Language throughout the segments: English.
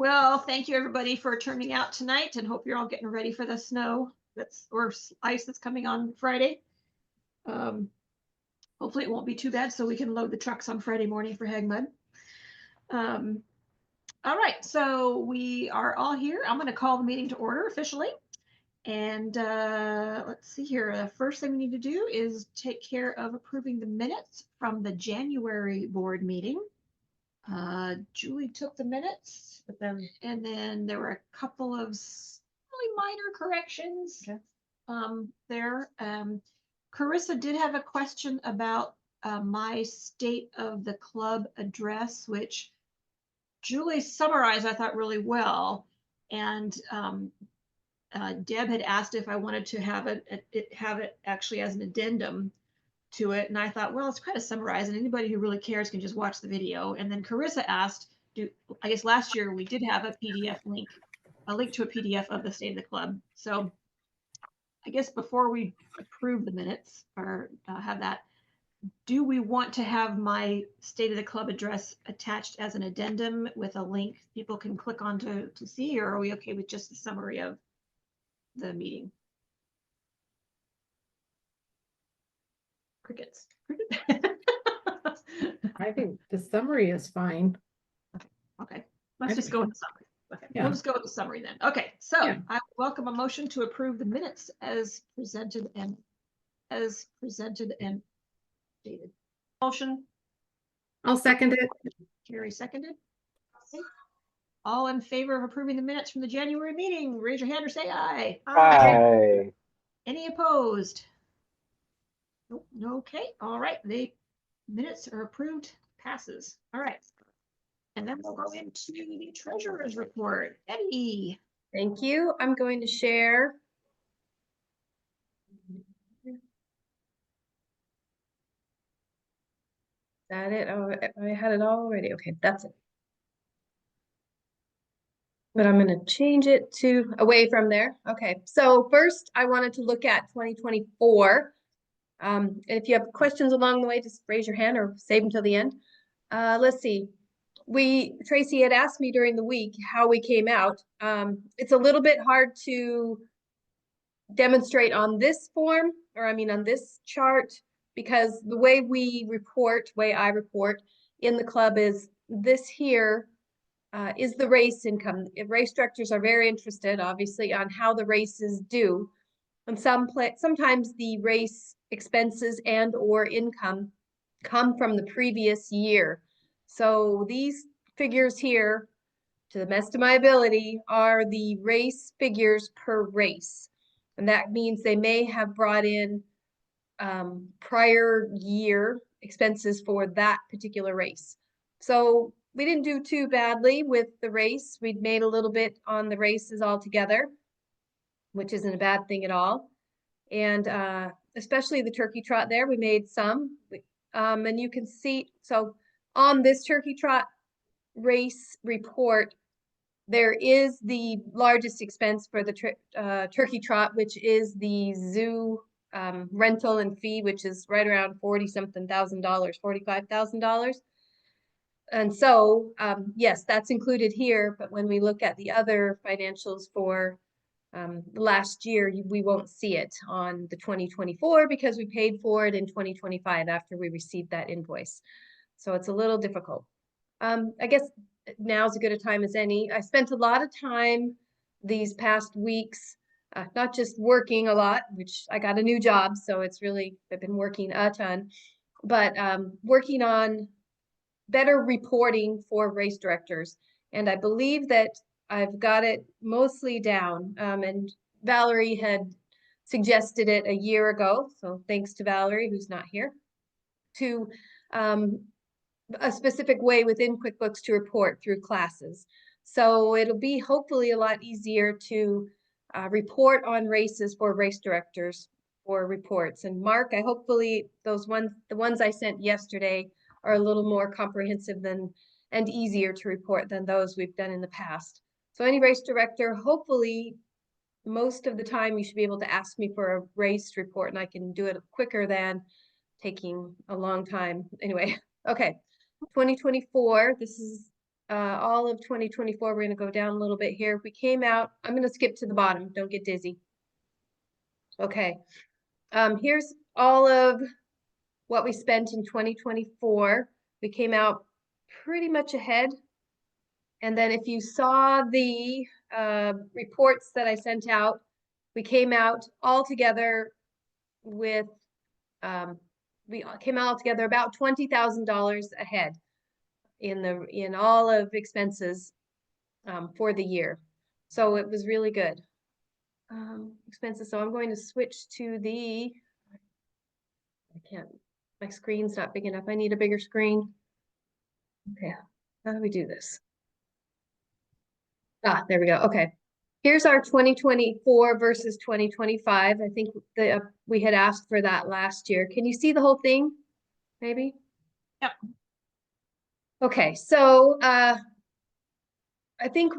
Well, thank you everybody for turning out tonight, and hope you're all getting ready for the snow or ice that's coming on Friday. Hopefully it won't be too bad, so we can load the trucks on Friday morning for Hagg Mud. All right, so we are all here. I'm going to call the meeting to order officially. And let's see here. The first thing we need to do is take care of approving the minutes from the January board meeting. Julie took the minutes, and then there were a couple of really minor corrections. Okay. There. Carissa did have a question about my state of the club address, which Julie summarized, I thought, really well. And Deb had asked if I wanted to have it actually as an addendum to it, and I thought, well, it's kind of summarized, and anybody who really cares can just watch the video. And then Carissa asked, I guess last year we did have a PDF link, a link to a PDF of the state of the club. So I guess before we approve the minutes or have that, do we want to have my state of the club address attached as an addendum with a link people can click on to see, or are we okay with just the summary of the meeting? Crickets. I think the summary is fine. Okay. Let's just go with the summary. Okay. Yeah. We'll just go with the summary then. Okay. So Yeah. I welcome a motion to approve the minutes as presented and stated. Motion. I'll second it. Carrie seconded. Okay. All in favor of approving the minutes from the January meeting, raise your hand or say aye. Aye. Any opposed? Nope. Okay. All right. The minutes are approved. Passes. All right. And then we'll go into the treasurer's report. Eddie. Thank you. I'm going to share. Is that it? Oh, I had it all already. Okay, that's it. But I'm going to change it to away from there. Okay, so first I wanted to look at 2024. And if you have questions along the way, just raise your hand or save them till the end. Let's see. Tracy had asked me during the week how we came out. It's a little bit hard to demonstrate on this form, or I mean on this chart, because the way I report in the club is this here is the race income. Race directors are very interested, obviously, on how the races do. And sometimes the race expenses and or income come from the previous year. So these figures here, to the best of my ability, are the race figures per race. And that means they may have brought in prior year expenses for that particular race. So we didn't do too badly with the race. We'd made a little bit on the races altogether, which isn't a bad thing at all. And especially the turkey trot there, we made some. And you can see, so on this turkey trot race report, there is the largest expense for the turkey trot, which is the zoo rental and fee, which is right around $40-something thousand, $45,000. And so, yes, that's included here. But when we look at the other financials for last year, we won't see it on the 2024 because we paid for it in 2025 after we received that invoice. So it's a little difficult. I guess now's as good a time as any. I spent a lot of time these past weeks, not just working a lot, which I got a new job, so it's really, I've been working a ton, but working on better reporting for race directors. And I believe that I've got it mostly down. And Valerie had suggested it a year ago. So thanks to Valerie, who's not here, to a specific way within QuickBooks to report through classes. So it'll be hopefully a lot easier to report on races for race directors for reports. And Mark, hopefully the ones I sent yesterday are a little more comprehensive and easier to report than those we've done in the past. So any race director, hopefully most of the time you should be able to ask me for a race report and I can do it quicker than taking a long time. Anyway, okay. 2024, this is all of 2024, we're gonna go down a little bit here. We came out, I'm gonna skip to the bottom, don't get dizzy. Okay, here's all of what we spent in 2024. We came out pretty much ahead. And then if you saw the reports that I sent out, we came out all together with, we came out together about $20,000 ahead in all of expenses for the year. So it was really good. Expenses. So I'm going to switch to the, I can't, my screen's not big enough. I need a bigger screen. Okay, how do we do this? Ah, there we go. Okay. Here's our 2024 versus 2025. I think that we had asked for that last year. Can you see the whole thing? Maybe? Yep. Okay, so I think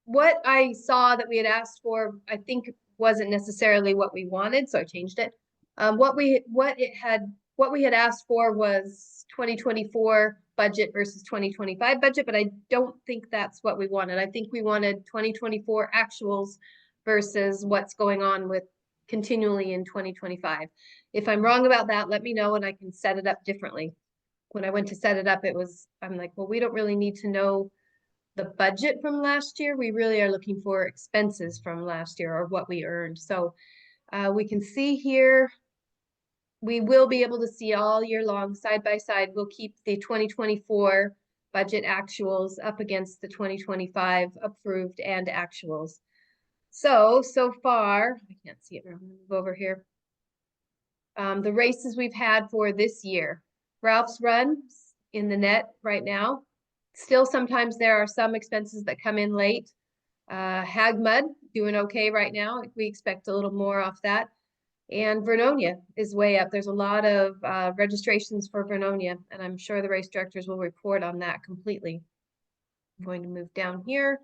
what I saw that we had asked for, I think wasn't necessarily what we wanted, so I changed it. What we had asked for was 2024 budget versus 2025 budget, but I don't think that's what we wanted. I think we wanted 2024 actuals versus what's going on with continually in 2025. If I'm wrong about that, let me know and I can set it up differently. When I went to set it up, I'm like, well, we don't really need to know the budget from last year. We really are looking for expenses from last year or what we earned. So we can see here, we will be able to see all year long side by side. We'll keep the 2024 budget actuals up against the 2025 approved and actuals. So far, I can't see it. I'm gonna move over here. The races we've had for this year. Ralph's Run in the net right now. Still, sometimes there are some expenses that come in late. Hagg Mud doing okay right now. We expect a little more off that. And Vernonia is way up. There's a lot of registrations for Vernonia, and I'm sure the race directors will report on that completely. I'm going to move down here.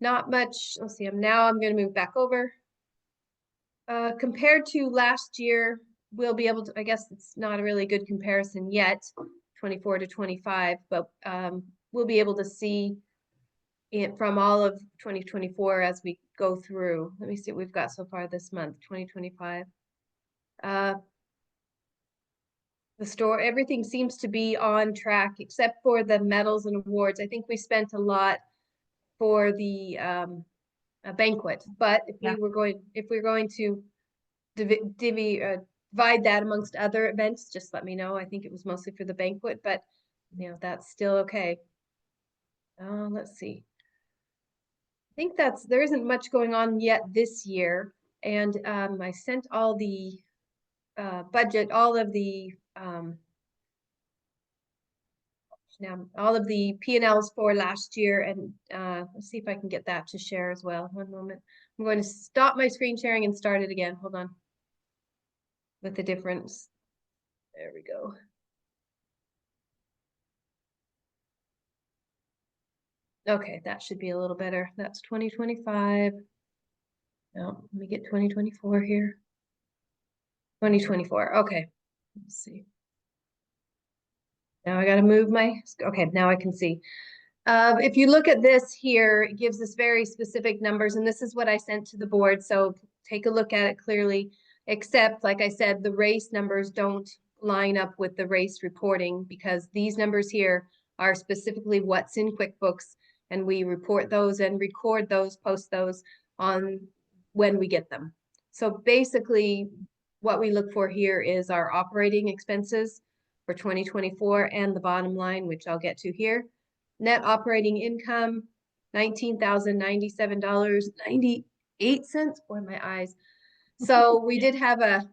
Not much. Let's see. I'm going to move back over. Compared to last year, we'll be able to, I guess it's not a really good comparison yet, 24 to 25, but we'll be able to see it from all of 2024 as we go through. Let me see what we've got so far this month, 2025. The store, everything seems to be on track except for the medals and awards. I think we spent a lot for the banquet, but if we're going to divide that amongst other events, just let me know. I think it was mostly for the banquet, but you know, that's still okay. Let's see. I think there isn't much going on yet this year. And I sent all the budget, all of the P&Ls for last year. And let's see if I can get that to share as well. One moment. I'm going to stop my screen sharing and start it again. Hold on. With the difference. There we go. Okay, that should be a little better. That's 2025. No, let me get 2024 here. 2024. Okay. Let's see. Now I got to move okay, now I can see. If you look at this here, it gives us very specific numbers, and this is what I sent to the board. So take a look at it clearly, except, like I said, the race numbers don't line up with the race reporting because these numbers here are specifically what's in QuickBooks, and we report those and record those, post those on when we get them. So basically, what we look for here is our operating expenses for 2024 and the bottom line, which I'll get to here. Net operating income, $19,097.98. Boy, my eyes. So we did have a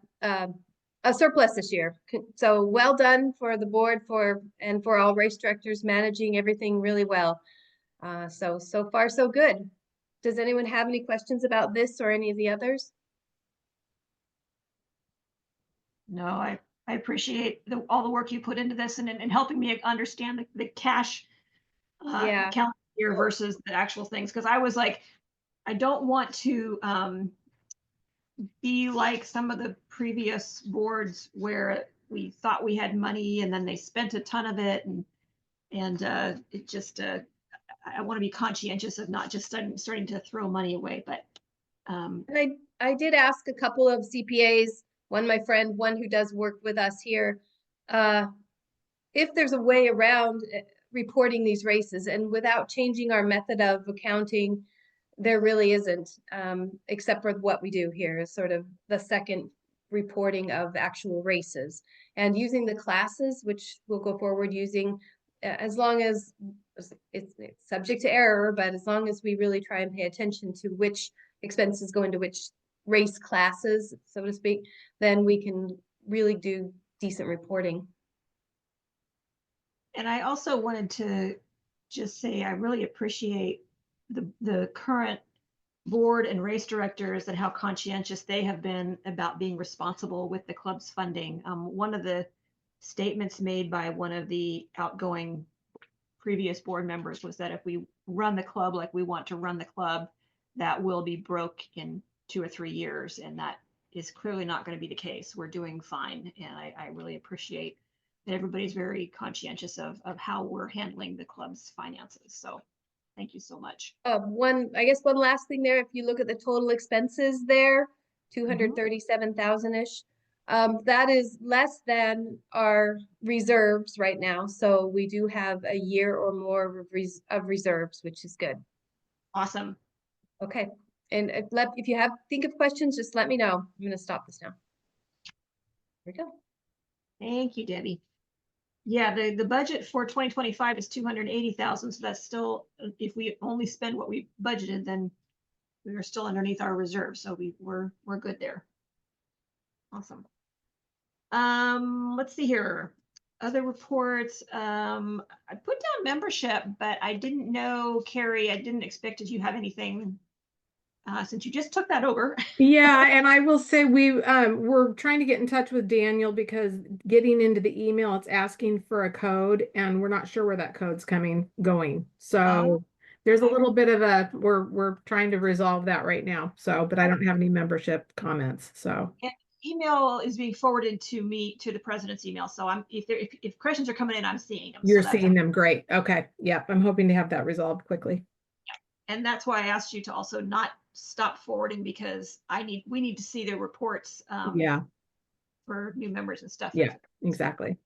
surplus this year. So well done for the board and for all race directors managing everything really well. So far so good. Does anyone have any questions about this or any of the others? No, I appreciate all the work you put into this and helping me understand the cash calendar year versus the actual things. Because I was like, I don't want to be like some of the previous boards where we thought we had money and then they spent a ton of it. And And it just, I want to be conscientious of not just starting to throw money away, but And I did ask a couple of CPAs, one my friend, one who does work with us here, if there's a way around reporting these races, and without changing our method of accounting, there really isn't, except for what we do here is sort of the second reporting of actual races, and using the classes, which we'll go forward using, as long as it's subject to error, but as long as we really try and pay attention to which expenses go into which race classes, so to speak, then we can really do decent reporting. and I also wanted to just say I really appreciate the current board and race directors and how conscientious they have been about being responsible with the club's funding. One of the statements made by one of the outgoing previous board members was that if we run the club like we want to run the club, that will be broke in 2 or 3 years. And that is clearly not going to be the case. We're doing fine. And I really appreciate that everybody's very conscientious of how we're handling the club's finances. So thank you so much. I guess one last thing there, if you look at the total expenses there, 237,000-ish, that is less than our reserves right now. So we do have a year or more of reserves, which is good. Awesome. Okay. And if you think of questions, just let me know. I'm going to stop this now. Here we go. Thank you, Debbie. Yeah, the budget for 2025 is 280,000. So that's still, if we only spend what we budgeted, then we are still underneath our reserve. So we're good there. Awesome. Let's see here. Other reports. I put down membership, but I didn't know, Carrie, I didn't expect that you have anything since you just took that over. Yeah, and I will say we're trying to get in touch with Daniel because getting into the email, it's asking for a code and we're not sure where that code's going. So there's a okay. little bit of we're trying to resolve that right now. So, but I don't have any membership comments. So And email is being forwarded to me, to the president's email. So if questions are coming in, I'm seeing them. you're So seeing them. Great. Okay. Yep. I'm hoping to have that resolved quickly. and that's why I asked you to also not stop forwarding, because we need to see the reports Yeah. for new members and stuff. Yeah, exactly.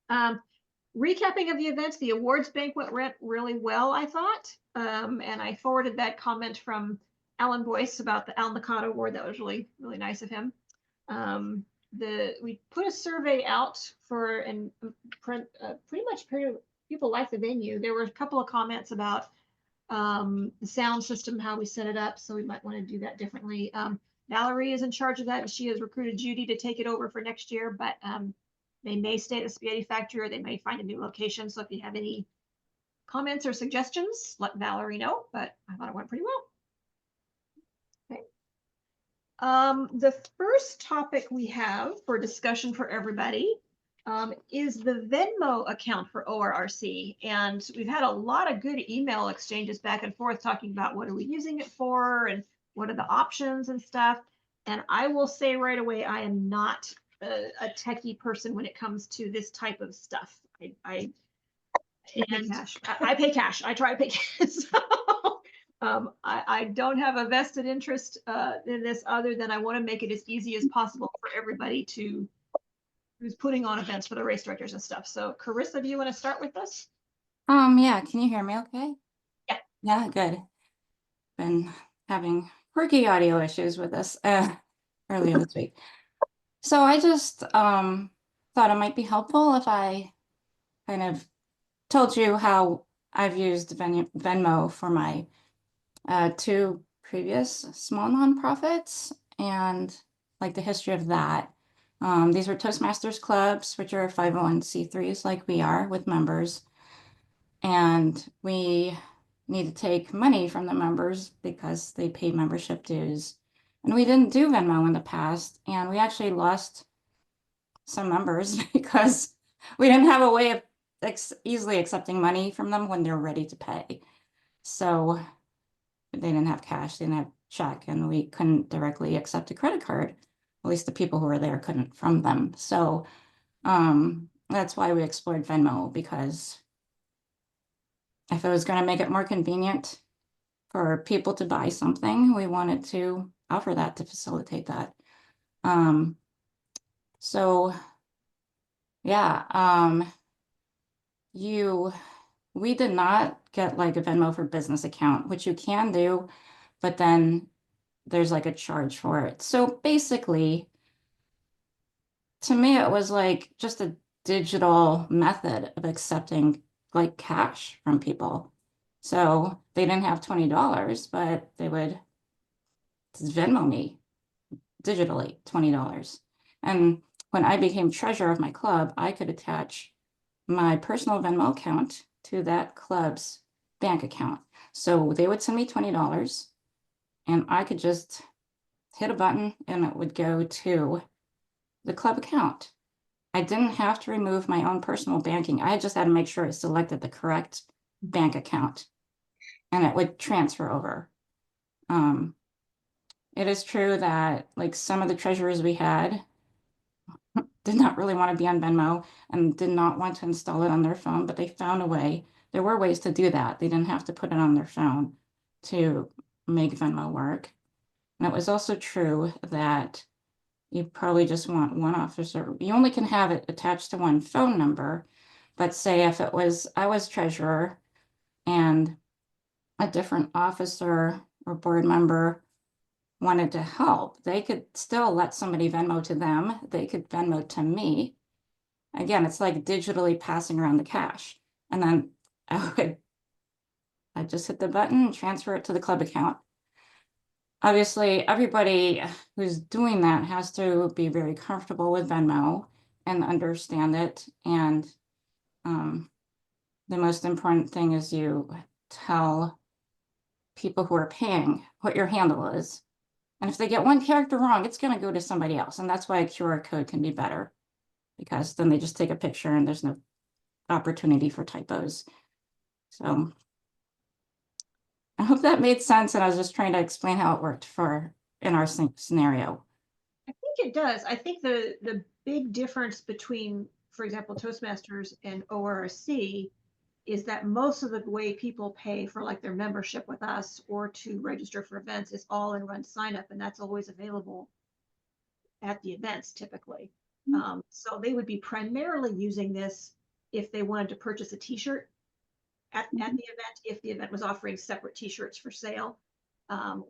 Recapping of the events, the awards banquet went really well, I thought. And I forwarded that comment from Alan Boyce about the Al Nakata Award. That was really, really nice of him. We put a survey out for, and pretty much people like the venue. There were a couple of comments about the sound system, how we set it up. So we might want to do that differently. Valerie is in charge of that, and she has recruited Judy to take it over for next year, but they may stay at the Spaghetti Factory or they may find a new location. So if you have any comments or suggestions, let Valerie know, but I thought it went pretty well. Okay. The first topic we have for discussion for everybody is the Venmo account for ORRC. And we've had a lot of good email exchanges back and forth talking about what are we using it for and what are the options and stuff. And I will say right away, I am not a techie person when it comes to this type of stuff. I pay cash. I pay cash. I try to pay cash. So, I don't have a vested interest in this other than I want to make it as easy as possible for everybody who's putting on events for the race directors and stuff. So Carissa, do you want to start with this? Yeah, can you hear me okay? Yeah. Yeah, good. Been having quirky audio issues with this earlier this week. So I just thought it might be helpful if I kind of told you how I've used Venmo for my 2 previous small nonprofits and like the history of that. These were Toastmasters clubs, which are 501c3s like we are with members. And we need to take money from the members because they pay membership dues. And we didn't do Venmo in the past. And we actually lost some members because we didn't have a way of easily accepting money from them when they're ready to pay. So they didn't have cash, they didn't have check, and we couldn't directly accept a credit card. At least the people who were there couldn't from them. So that's why we explored Venmo, because if it was going to make it more convenient for people to buy something, we wanted to offer that to facilitate that. So yeah, we did not get like a Venmo for business account, which you can do, but then there's like a charge for it. So basically, to me, it was like just a digital method of accepting like cash from people. So they didn't have $20, but they would Venmo me digitally $20. And when I became treasurer of my club, I could attach my personal Venmo account to that club's bank account. So they would send me $20 and I could just hit a button and it would go to the club account. I didn't have to remove my own personal banking. I just had to make sure I selected the correct bank account and it would transfer over. It is true that like some of the treasurers we had did not really want to be on Venmo and did not want to install it on their phone, but they found a way. There were ways to do that. They didn't have to put it on their phone to make Venmo work. And it was also true that you probably just want one officer. You only can have it attached to one phone number. But say if it was, I was treasurer and a different officer or board member wanted to help, they could still let somebody Venmo to them. They could Venmo to me. Again, it's like digitally passing around the cash. And then I'd just hit the button, transfer it to the club account. Obviously, everybody who's doing that has to be very comfortable with Venmo and understand it. And the most important thing is you tell people who are paying what your handle is. And if they get one character wrong, it's going to go to somebody else. And that's why a QR code can be better, because then they just take a picture and there's no opportunity for typos. So I hope that made sense. And I was just trying to explain how it worked in our scenario. I think it does. I think the big difference between, for example, Toastmasters and ORRC is that most of the way people pay for like their membership with us or to register for events is all in one sign up, and that's always available at the events typically. So they would be primarily using this if they wanted to purchase a t-shirt at the event, if the event was offering separate t-shirts for sale,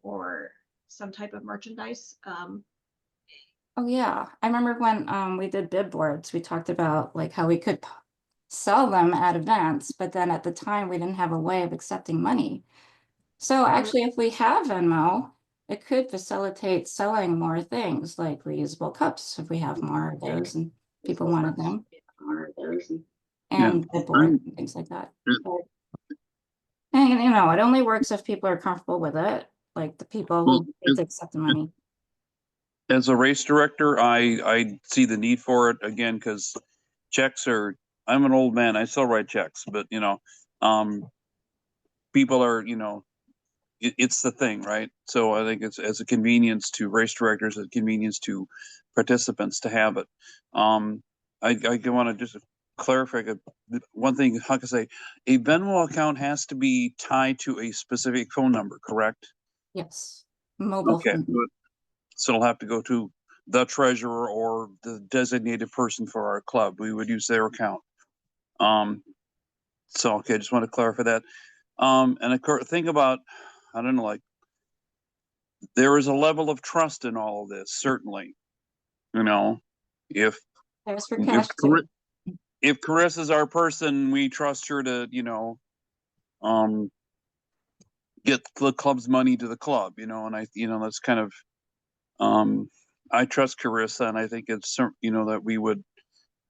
or some type of merchandise. Oh yeah, I remember when we did bid boards, we talked about like how we could sell them at events, but then at the time we didn't have a way of accepting money. So actually, if we have Venmo, it could facilitate selling more things like reusable cups if we have more of those and people wanted them. And bid board and things like that. And you know, it only works if people are comfortable with it, like the people who need to accept the money. As a race director, I see the need for it again, because checks are, I'm an old man, I still write checks, but you know, people are, you know, it's the thing, right? So I think it's as a convenience to race directors, a convenience to participants to have it. I want to just clarify one thing. How can I say, a Venmo account has to be tied to a specific phone number, correct? Yes, mobile Okay, phone. good. So it'll have to go to the treasurer or the designated person for our club. We would use their account. So okay, just want to clarify that. And of course, think about, I don't know, like there is a level of trust in all of this, certainly. You know, if There's for cash too. if Carissa's our person, we trust her to, you know, get the club's money to the club, you know, and you know, that's kind of, I trust Carissa, and I think it's, you know, that we would,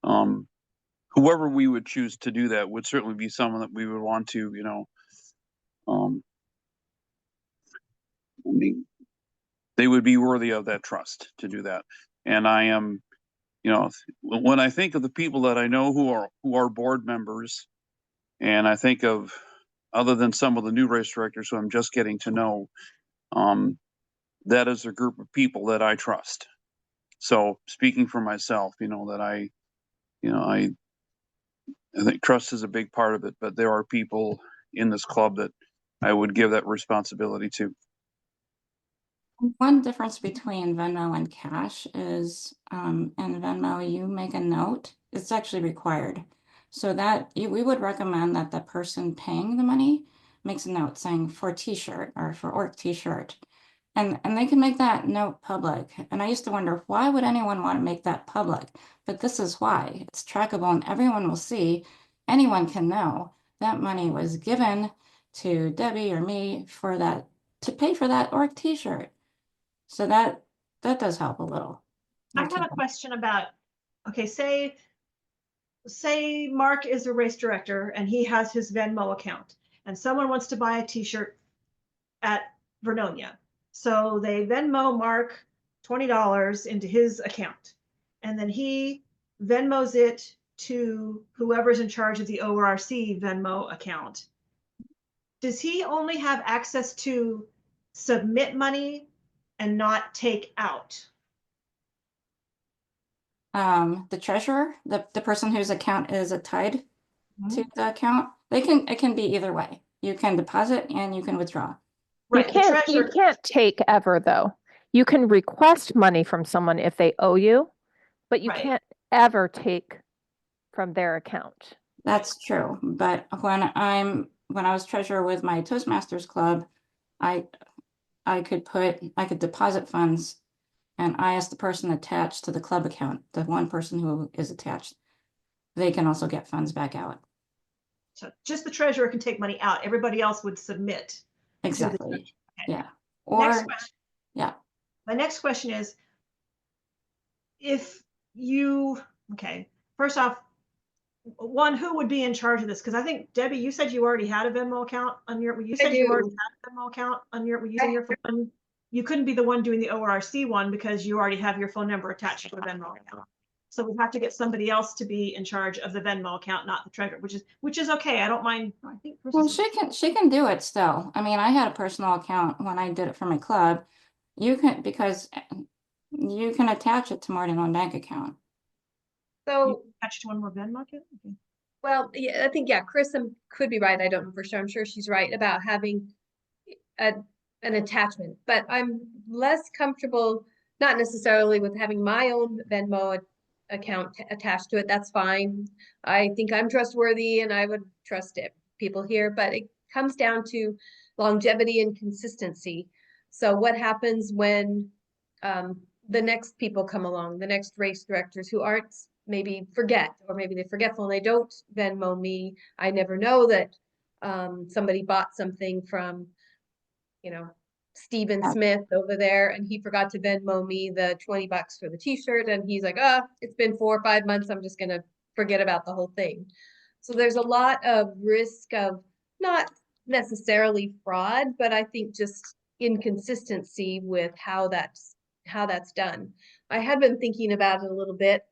whoever we would choose to do that would certainly be someone that we would want to, you know, I mean, they would be worthy of that trust to do that. And I am, you know, when I think of the people that I know who are board members, and I think of, other than some of the new race directors who I'm just getting to know, that is a group of people that I trust. So speaking for myself, you know, that I think trust is a big part of it, but there are people in this club that I would give that responsibility to. One difference between Venmo and cash is, in Venmo, you make a note. It's actually required. So that we would recommend that the person paying the money makes a note saying for t-shirt or for ORRC t-shirt. And they can make that note public. And I used to wonder, why would anyone want to make that public? But this is why. It's trackable and everyone will see. Anyone can know that money was given to Debbie or me for that, to pay for that ORRC t-shirt. So that does help a little. I have a question about, okay, say Mark is a race director and he has his Venmo account and someone wants to buy a t-shirt at Vernonia. So they Venmo Mark $20 into his account and then he Venmos it to whoever's in charge of the ORRC Venmo account. Does he only have access to submit money and not take out? The treasurer, the person whose account is tied to the account, it can be either way. You can deposit and you can withdraw. Right. You can't take ever though. You can request money from someone if they owe you, but you Right. can't ever take from their account. That's true. But when I was treasurer with my Toastmasters club, I could deposit funds, and I asked the person attached to the club account, the one person who is attached, they can also get funds back out. So just the treasurer can take money out. Everybody else would submit. Exactly. Okay. Yeah. Next question. Yeah. My next question is, if you, okay, first off, one, who would be in charge of this? Because I think, Debbie, you said you already had a Venmo account on your, you said you already had a Venmo account on your, using your phone. You couldn't be the one doing the ORRC one because you already have your phone number attached to a Venmo account. So we have to get somebody else to be in charge of the Venmo account, not the treasurer, which is okay. I don't mind. I think Well, she can do it still. I mean, I had a personal account when I did it for my club. You can, because you can attach it to more than one bank account. So, attach to one more Venmo account. Okay. well, yeah, I think, yeah, Chris could be right. I don't know for sure. I'm sure she's right about having an attachment, but I'm less comfortable, not necessarily with having my own Venmo account attached to it. That's fine. I think I'm trustworthy and I would trust it, people here, but it comes down to longevity and consistency. So what happens when the next people come along, the next race directors who aren't, maybe forget, or maybe they're forgetful and they don't Venmo me. I never know that somebody bought something from, you know, Stephen Smith over there, and he forgot to Venmo me the $20 for the t-shirt, and he's like, oh, it's been 4 or 5 months, I'm just gonna forget about the whole thing. So there's a lot of risk of not necessarily fraud, but I think just inconsistency with how that's done. I had been thinking about it a little bit.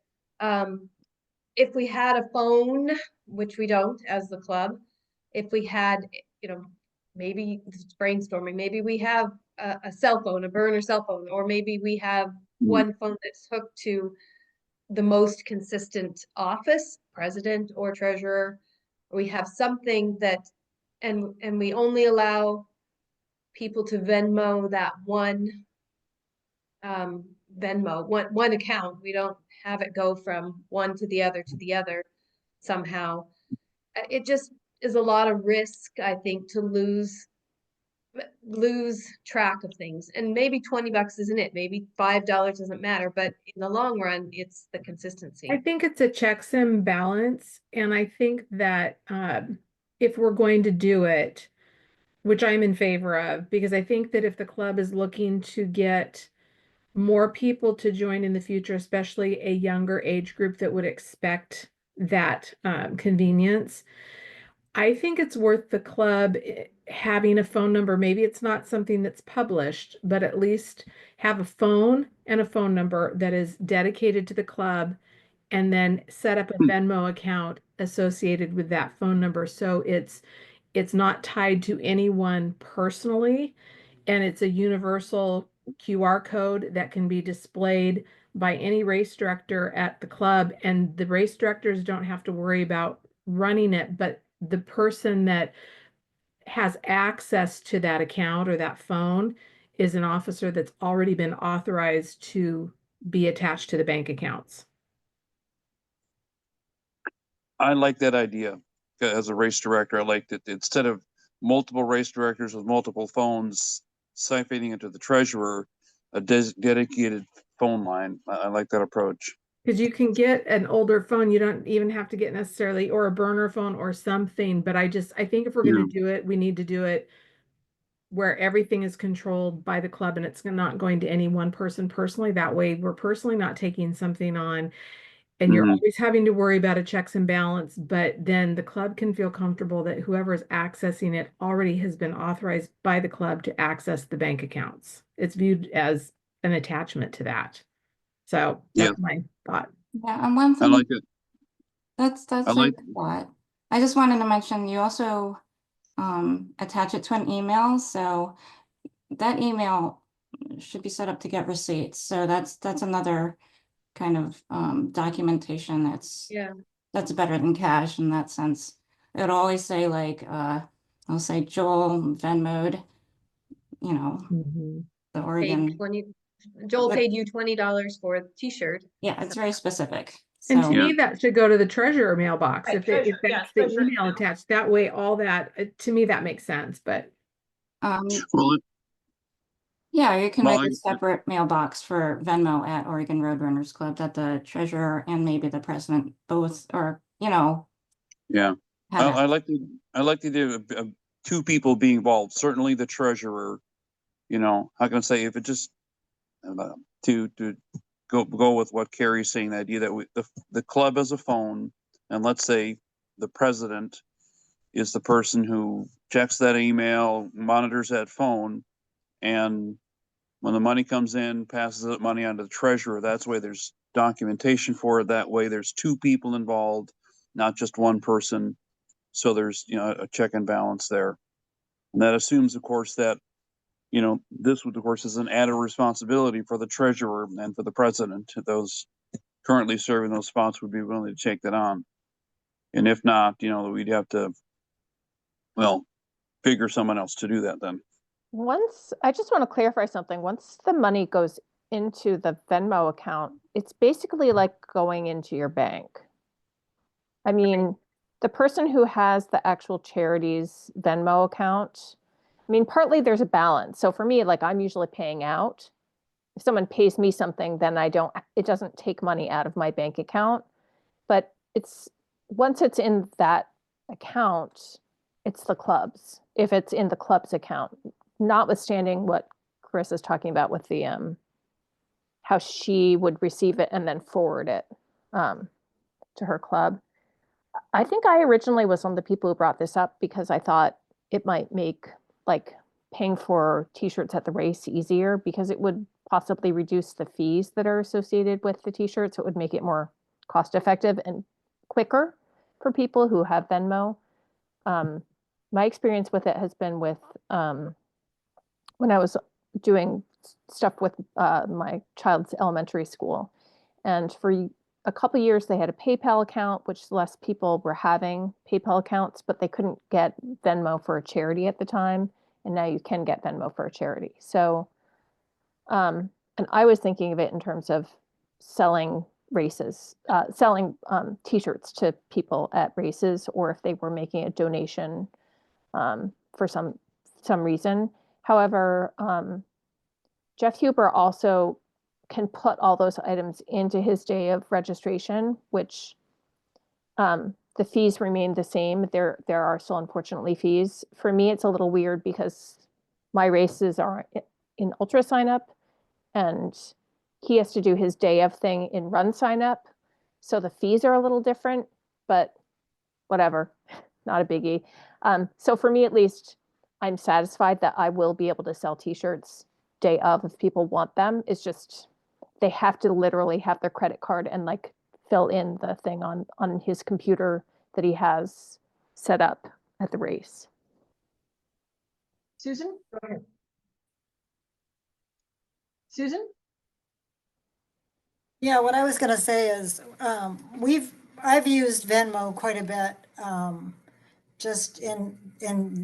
If we had a phone, which we don't as the club, if we had, you know, maybe it's brainstorming, maybe we have a cell phone, a burner cell phone, or maybe we have one phone that's hooked to the most consistent office, president or treasurer. We have something that, and we only allow people to Venmo that one Venmo, one account. We don't have it go from one to the other somehow. It just is a lot of risk, I think, to lose track of things. And maybe $20 isn't it, maybe $5 doesn't matter, but in the long run, it's the consistency. I think it's a checks and balance, and I think that if we're going to do it, which I'm in favor of, because I think that if the club is looking to get more people to join in the future, especially a younger age group that would expect that convenience, I think it's worth the club having a phone number. Maybe it's not something that's published, but at least have a phone and a phone number that is dedicated to the club, and then set up a Venmo account associated with that phone number. So it's not tied to anyone personally, and it's a universal QR code that can be displayed by any race director at the club, and the race directors don't have to worry about running it, but the person that has access to that account or that phone is an officer that's already been authorized to be attached to the bank accounts. I like that idea. As a race director, I like that instead of multiple race directors with multiple phones siphoning into the treasurer, a dedicated phone line. I like that approach. Because you can get an older phone, you don't even have to get necessarily, or a burner phone or something. But I think if we're going to do it, we need to do it where everything is controlled by the club and it's not going to any one person personally. That way we're personally not taking something on, and you're always having to worry about a checks and balance, but then the club can feel comfortable that whoever is accessing it already has been authorized by the club to access the bank accounts. It's viewed as an attachment to that. So that's my thought. Yeah, and one I thing like it. that's I a like. good thought. I just wanted to mention you also attach it to an email, so that email should be set up to get receipts. So that's another kind of documentation that's better than cash in that sense. It'll always say like I'll say Joel Venmo'd, you know, the Paid Oregon. Joel But- paid you $20 for the t-shirt. Yeah, it's very specific. And to So me, that should go to the treasurer mailbox. Right, If treasurer, yeah, that's the treasurer email email. attached, that way all that, to me, that makes sense, but. Well, yeah, you can Well, make a separate mailbox for Venmo at Oregon Roadrunners Club that the treasurer and maybe the president both, or, you know. yeah. have I like the idea of two people being involved. Certainly the treasurer, you know, how can I say, if it just to go with what Carrie's saying, the idea that the club has a phone, and let's say the president is the person who checks that email, monitors that phone, and when the money comes in, passes that money on to the treasurer. That's why there's documentation for it. That way there's two people involved, not just one person. So there's, you know, a check and balance there. And that assumes, of course, that, you know, this would, of course, is an added responsibility for the treasurer and for the president. Those currently serving those spots would be willing to take that on. And if not, you know, we'd have to, well, figure someone else to do that then. I just want to clarify something. Once the money goes into the Venmo account, it's basically like going into your bank. I mean, the person who has the actual charity's Venmo account, I mean, partly there's a balance. So for me, like I'm usually paying out. If someone pays me something, then it doesn't take money out of my bank account. But once it's in that account, it's the club's. If it's in the club's account, notwithstanding what Chris is talking about with the how she would receive it and then forward it to her club. I think I originally was one of the people who brought this up because I thought it might make like paying for t-shirts at the race easier because it would possibly reduce the fees that are associated with the t-shirts. So it would make it more cost effective and quicker for people who have Venmo. My experience with it has been with when I was doing stuff with my child's elementary school. And for a couple of years, they had a PayPal account, which less people were having PayPal accounts, but they couldn't get Venmo for a charity at the time. And now you can get Venmo for a charity. So, and I was thinking of it in terms of selling selling t-shirts to people at races, or if they were making a donation for some reason. However, Jeff Huber also can put all those items into his day of registration, which the fees remain the same. There are still unfortunately fees. For me, it's a little weird because my races are in ultra sign up, and he has to do his day of thing in run sign up. So the fees are a little different, but whatever, not a biggie. So for me, at least, I'm satisfied that I will be able to sell t-shirts day of if people want them. It's just they have to literally have their credit card and like fill in the thing on his computer that he has set up at the race. Susan? Go ahead. Susan? Yeah, what I was gonna say is, I've used Venmo quite a bit, just in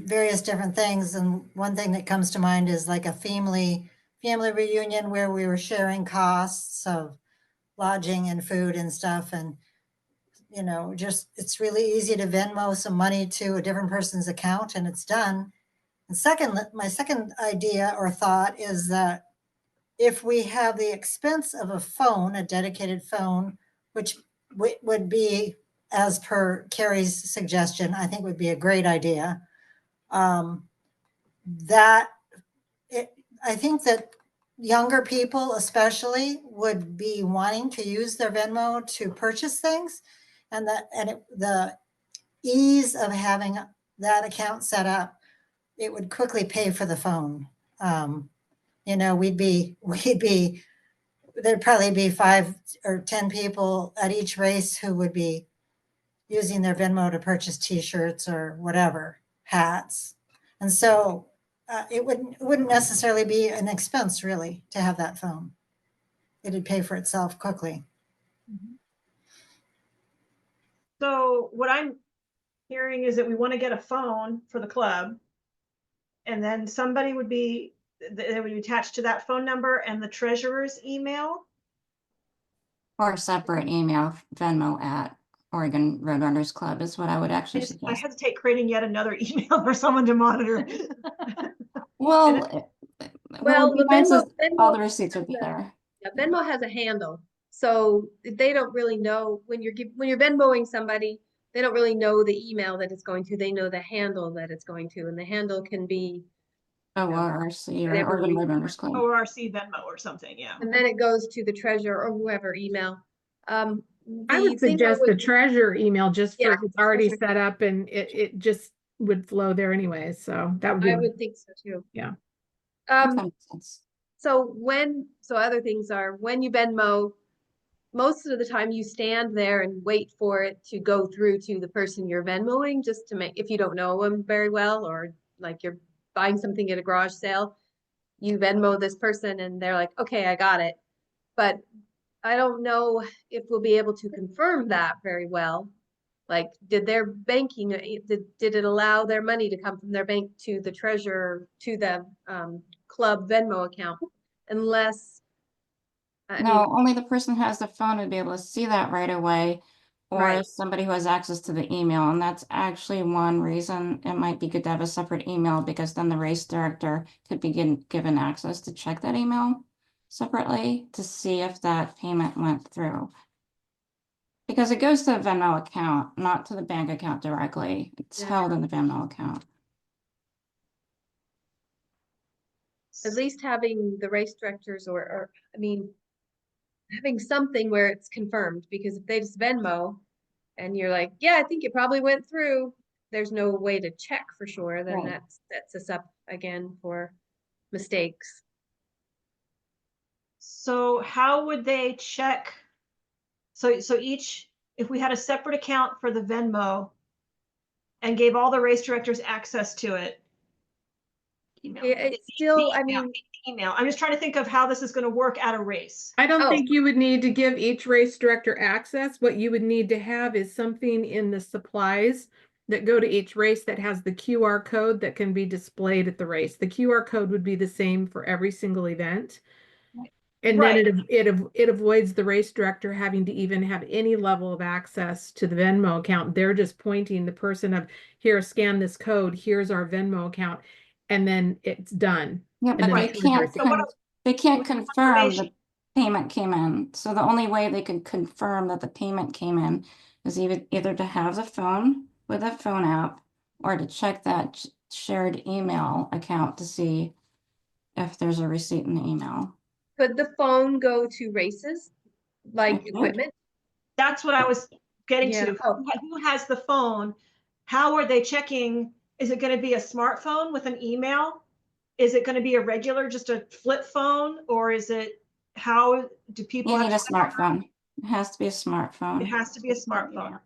various different things. And one thing that comes to mind is like a family reunion where we were sharing costs of lodging and food and stuff. And, you know, just, it's really easy to Venmo some money to a different person's account and it's done. And second, my second idea or thought is that if we have the expense of a phone, a dedicated phone, which would be, as per Carrie's suggestion, I think would be a great idea. I think that younger people especially would be wanting to use their Venmo to purchase things, and the ease of having that account set up, it would quickly pay for the phone. You know, there'd probably be 5 or 10 people at each race who would be using their Venmo to purchase t-shirts or whatever, hats. And so it wouldn't necessarily be an expense really to have that phone. It'd pay for itself quickly. So what I'm hearing is that we want to get a phone for the club, and then somebody would be, they would be attached to that phone number and the treasurer's email. Or a separate email, Venmo at Oregon Roadrunners Club is what I would actually I suggest. hesitate creating yet another email for someone to monitor. Well, Well, the mine says Venmo all the receipts would be there. Yeah, Venmo has a handle, so they don't really know when you're Venmoing somebody, they don't really know the email that it's going to. They know the handle that it's going to, and the handle can be ORRC or whatever Oregon we- Roadrunners Club. ORRC Venmo or something, yeah. and then it goes to the treasurer or whoever email. I The would thing suggest the would- treasurer email just for Yeah, it's already treasurer. set up and it just would flow there anyway. So that would be I would think so too. Yeah. That makes sense. So other things are when you Venmo, most of the time you stand there and wait for it to go through to the person you're Venmoing, just to make, if you don't know them very well, or like you're buying something at a garage sale, you Venmo this person and they're like, okay, I got it. But I don't know if we'll be able to confirm that very well. Like, did their banking, did it allow their money to come from their bank to the treasurer, to the club Venmo account? Unless, I No, mean, only the person who has the phone would be able to see that right away, or Right. somebody who has access to the email. And that's actually one reason it might be good to have a separate email, because then the race director could be given access to check that email separately to see if that payment went through. Because it goes to the Venmo account, not to the bank account directly. It's Yeah. held in the Venmo account. at least having the race directors or I mean, having something where it's confirmed, because if they just Venmo and you're like, yeah, I think it probably went through, there's no way to check for sure, then Right. that sets us up again for mistakes. So how would they check? So if we had a separate account for the Venmo and gave all the race directors access to it. Email. It's still, I mean, Email. I'm just trying to think of how this is going to work at a race. I don't Oh. think you would need to give each race director access. What you would need to have is something in the supplies that go to each race that has the QR code that can be displayed at the race. The QR code would be the same for every single event. And Right. then it avoids the race director having to even have any level of access to the Venmo account. They're just pointing the person of, here, scan this code, here's our Venmo account, and then it's done. Yeah, And but then they the can't, treasurer- they can't what confirm information- the payment came in. So the only way they could confirm that the payment came in is either to have the phone with a phone app or to check that shared email account to see if there's a receipt in the email. could the phone go to races, like It could. equipment? That's what I was getting Yeah. to. Oh. Who has the phone? How are they checking? Is it going to be a smartphone with an email? Is it going to be a regular, just a flip phone? Or is it, how do people You have need a to- smartphone. It has to be a smartphone. It has to be a smartphone.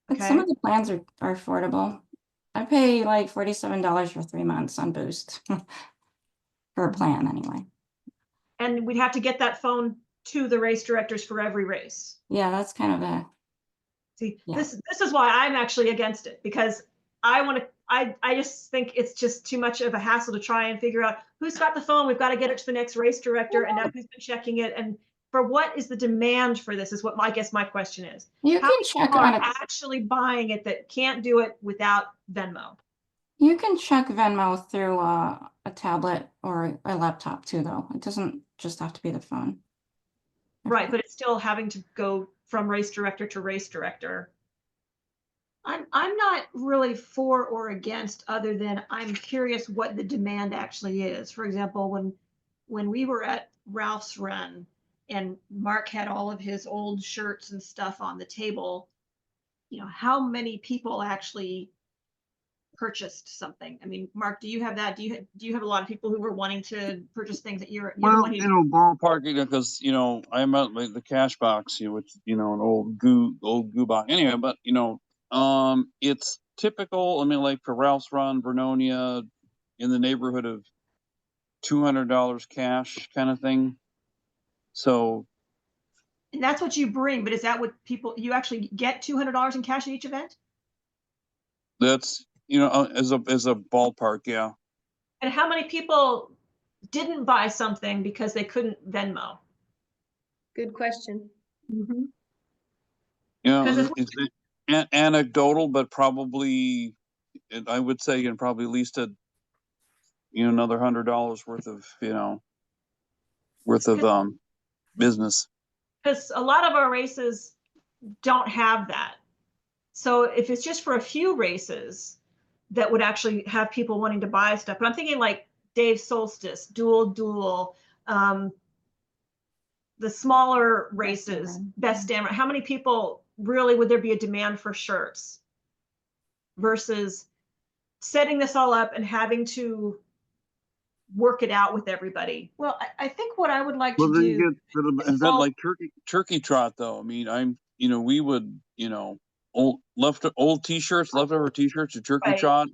But some Okay. of the plans are affordable. I pay like $47 for 3 months on Boost for a plan anyway. And we'd have to get that phone to the race directors for every race. Yeah, that's kind of a See, Yeah. this is why I'm actually against it, because I just think it's just too much of a hassle to try and figure out who's got the phone. We've got to get it to the next race director, and now who's been checking it. And for what is the demand for this is what I guess my question is. You How can many check people are on it. actually buying it that can't do it without Venmo? You can check Venmo through a tablet or a laptop too, though. It doesn't just have to be the phone. Right, but it's still having to go from race director to race director. I'm not really for or against, other than I'm curious what the demand actually is. For example, when we were at Ralph's Run and Mark had all of his old shirts and stuff on the table, you know, how many people actually purchased something? I mean, Mark, do you have that? Do you have a lot of people who were wanting to purchase things that you're the Well, one who you know, ballpark, because, you know, I'm at like the cash box, you know, which, you know, an old goo box. Anyway, but, you know, it's typical. I mean, like for Ralph's Run, Vernonia, in the neighborhood of $200 cash kind of thing. So and that's what you bring, but is that what people, you actually get $200 in cash at each event? that's, you know, as a ballpark, yeah. And how many people didn't buy something because they couldn't Venmo? Good question. Mhm. You know, 'Cause if- it's anecdotal, but probably, I would say, you know, probably at least another $100 worth of, you know, business. Because a lot of our races don't have that. So if it's just for a few races that would actually have people wanting to buy stuff, but I'm thinking like Dave Solstice, Duel, the smaller races, Best Damn, how many people really would there be a demand for shirts versus setting this all up and having to work it out with everybody? Well, I think what I would like Well, to then do. you get an event Well- like Turkey Trot, though. I mean, we would, you know, leftover T-shirts or Turkey Right. Trot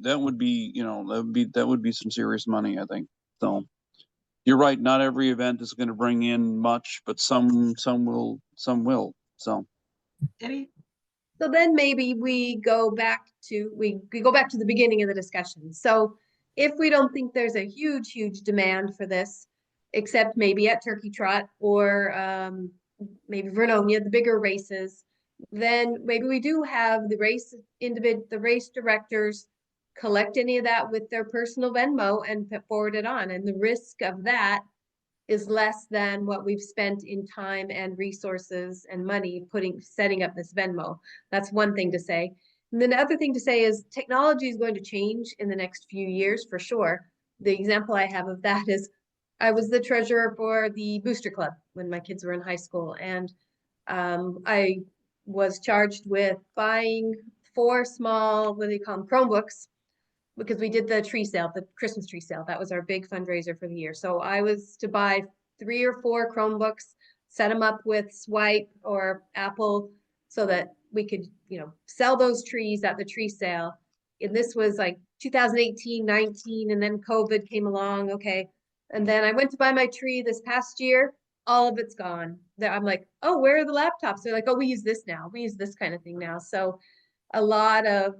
that would be, you know, that would be some serious money, I think. So you're right. Not every event is going to bring in much, but some will. So Debbie? So then maybe we go back to the beginning of the discussion. So if we don't think there's a huge demand for this, except maybe at Turkey Trot or maybe Vernonia, the bigger races, then maybe we do have the race directors collect any of that with their personal Venmo and forward it on. And the risk of that is less than what we've spent in time and resources and money setting up this Venmo. That's one thing to say. And then the other thing to say is technology is going to change in the next few years for sure. The example I have of that is I was the treasurer for the Booster Club when my kids were in high school, and I was charged with buying 4 small, what do you call them, Chromebooks, because we did the tree sale, the Christmas tree sale. That was our big fundraiser for the year. So I was to buy 3 or 4 Chromebooks, set them up with Swipe or Apple so that we could, you know, sell those trees at the tree sale. And this was like 2018, 19, and then COVID came along. Okay. And then I went to buy my tree this past year. All of it's gone. I'm like, oh, where are the laptops? They're like, oh, we use this now. We use this kind of thing now. So a lot of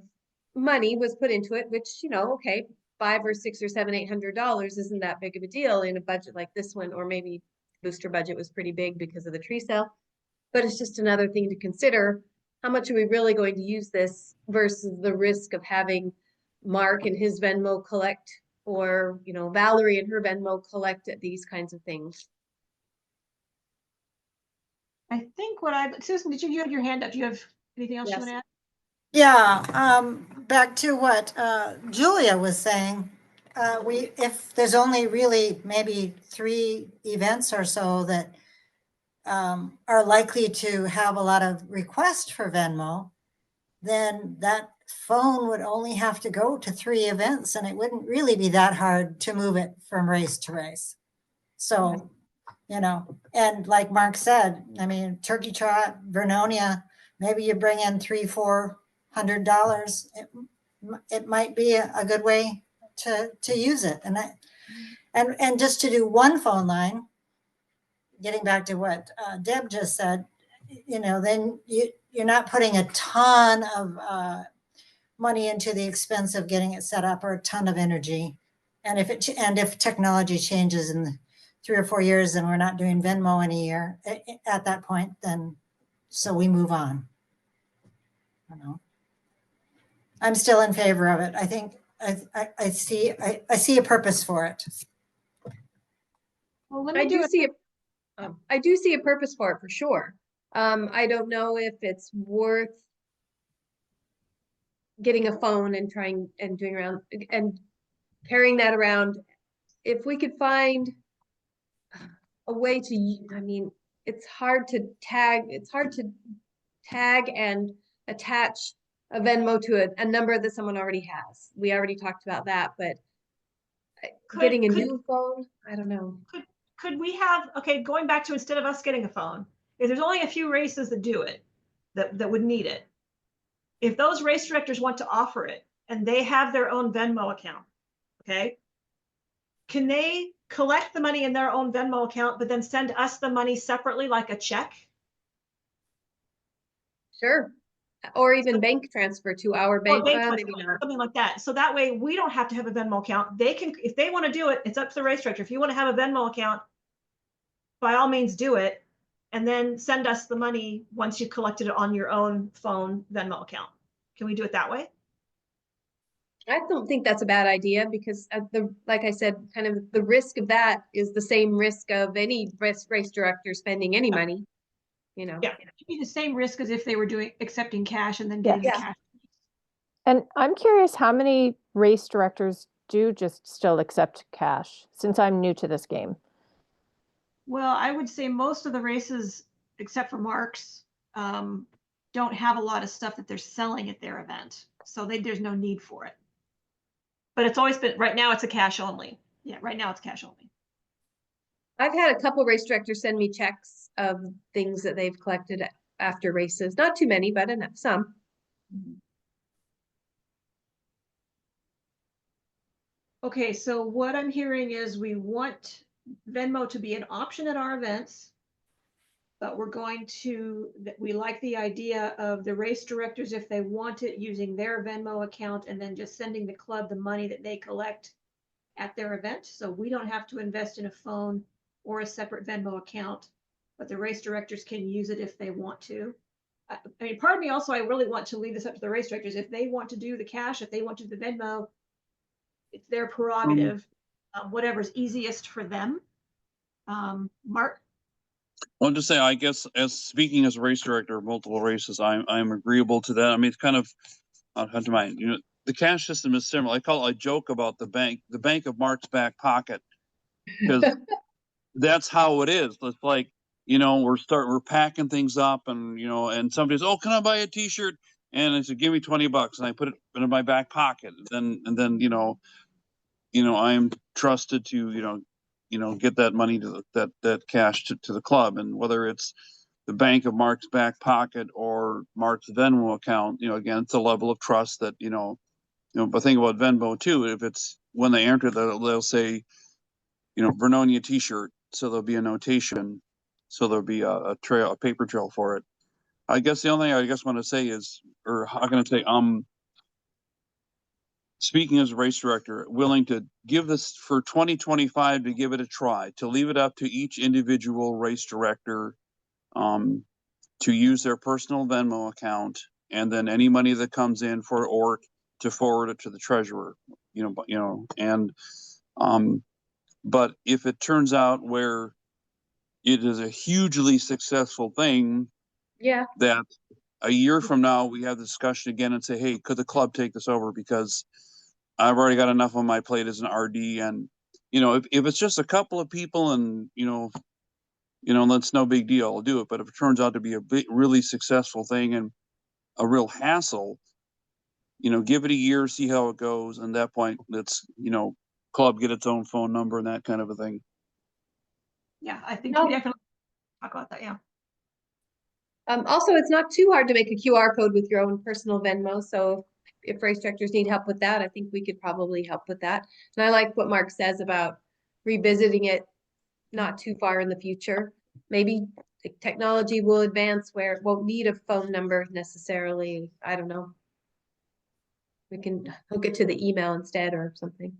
money was put into it, which, you know, okay, $500 or $600 or $700, $800 isn't that big of a deal in a budget like this one, or maybe booster budget was pretty big because of the tree sale. But it's just another thing to consider. How much are we really going to use this versus the risk of having Mark and his Venmo collect, or, you know, Valerie and her Venmo collect at these kinds of things? I think Susan, did you have your hand up? Do you have anything else you want to add? Yeah, back to what Julia was saying. If there's only really maybe 3 events or so that are likely to have a lot of requests for Venmo, then that phone would only have to go to 3 events, and it wouldn't really be that hard to move it from race to race. So, you know, and like Mark said, I mean, Turkey Trot, Vernonia, maybe you bring in $300-400. It might be a good way to use it. And just to do one phone line, getting back to what Deb just said, you know, then you're not putting a ton of money into the expense of getting it set up, or a ton of energy. And if technology changes in 3 or 4 years and we're not doing Venmo in a year at that point, then so we move on. I don't know. I'm still in favor of it. I think I see a purpose for it. Well, let I me do do it. see I do see a purpose for it for sure. I don't know if it's worth getting a phone and trying and doing around and carrying that around. If we could find a way to, I mean, it's hard to tag and attach a Venmo to a number that someone already has. We already talked about that, but getting a new phone, I don't know. Could we have, okay, going back to instead of us getting a phone, if there's only a few races that do it, that would need it. If those race directors want to offer it and they have their own Venmo account, okay, can they collect the money in their own Venmo account, but then send us the money separately, like a check? Sure. Or even bank transfer to our bank. Bank Maybe transfer, not. something like that. So that way we don't have to have a Venmo account. They can, if they want to do it, it's up to the race director. If you want to have a Venmo account, by all means do it, and then send us the money once you've collected it on your own phone Venmo account. Can we do it that way? I don't think that's a bad idea because like I said, kind of the risk of that is the same risk of any race director spending any money, you know. Yeah, it'd be the same risk as if they were accepting cash and then Yeah. getting the Yeah. cash. And I'm curious how many race directors do just still accept cash, since I'm new to this game. Well, I would say most of the races, except for Mark's, don't have a lot of stuff that they're selling at their event. So there's no need for it. But it's always been, right now it's a cash only. Yeah, right now it's cash only. I've had a couple race directors send me checks of things that they've collected after races. Not too many, but enough, some. Okay, so what I'm hearing is we want Venmo to be an option at our events, but we like the idea of the race directors, if they want it, using their Venmo account and then just sending the club the money that they collect at their event. So we don't have to invest in a phone or a separate Venmo account, but the race directors can use it if they want to. I mean, part of me also, I really want to leave this up to the race directors. If they want to do the cash, if they want to do the Venmo, it's their prerogative, whatever's easiest for them. Mark? Well, just say, I guess, as speaking as a race director of multiple races, I'm agreeable to that. I mean, it's kind of, to mind, the cash system is similar. I joke about the bank of Mark's back pocket, because that's how it is. It's like, we're packing things up, and and somebody says, "Oh, can I buy a T-shirt?" And I said, "Give me $20," and I put it in my back pocket. And then I'm trusted to get that money to that cash to the club, and whether it's the bank of Mark's back pocket or Mark's Venmo account, again, it's a level of trust that But think about Venmo too. If it's when they enter, they'll say, Vernonia T-shirt, so there'll be a notation, so there'll be a paper trail for it. I guess the only thing I want to say is, or how can I say, speaking as a race director, willing to give this for 2025 to give it a try, to leave it up to each individual race director, to use their personal Venmo account, and then any money that comes in for ORRC to forward it to the treasurer, and but if it turns out where it is a hugely successful thing, Yeah. that a year from now we have the discussion again and say, hey, could the club take this over? Because I've already got enough on my plate as an RD. And, if it's just a couple of people and, that's no big deal, I'll do it. But if it turns out to be a really successful thing and a real hassle, give it a year, see how it goes. And at that point, let's, club get its own phone number and that kind of a thing. Yeah, I think No. we definitely talk about that. Yeah. Also, it's not too hard to make a QR code with your own personal Venmo. So if race directors need help with that, I think we could probably help with that. And I like what Mark says about revisiting it not too far in the future. Maybe technology will advance where it won't need a phone number necessarily. I don't know. we can hook it to the email instead or something.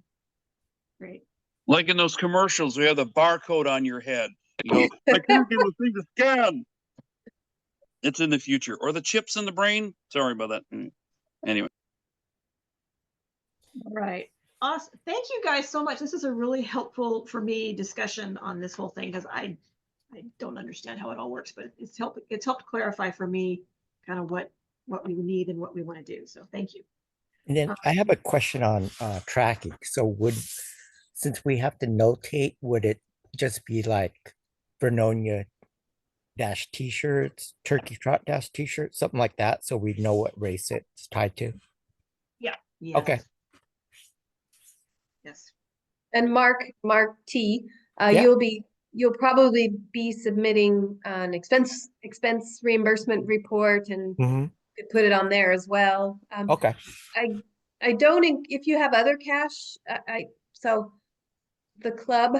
Great. Like in those commercials, we have the barcode on your head. You go, I can't do the thing to scan. It's in the future. Or the chips in the brain. Sorry about that. Anyway. All right. Awesome. Thank you guys so much. This is a really helpful for me discussion on this whole thing because I don't understand how it all works, but it's helped clarify for me kind of what we need and what we want to do. So thank you. And then I have a question on tracking. So since we have to notate, would it just be like Vernonia dash t-shirts, Turkey Trot dash t-shirts, something like that, so we know what race it's tied to? Yeah. Yes. Okay. Yes. And Mark T, Yeah. you'll probably be submitting an expense reimbursement report and Mhm. could put it on there as well. Okay. I don't, if you have other cash, so the club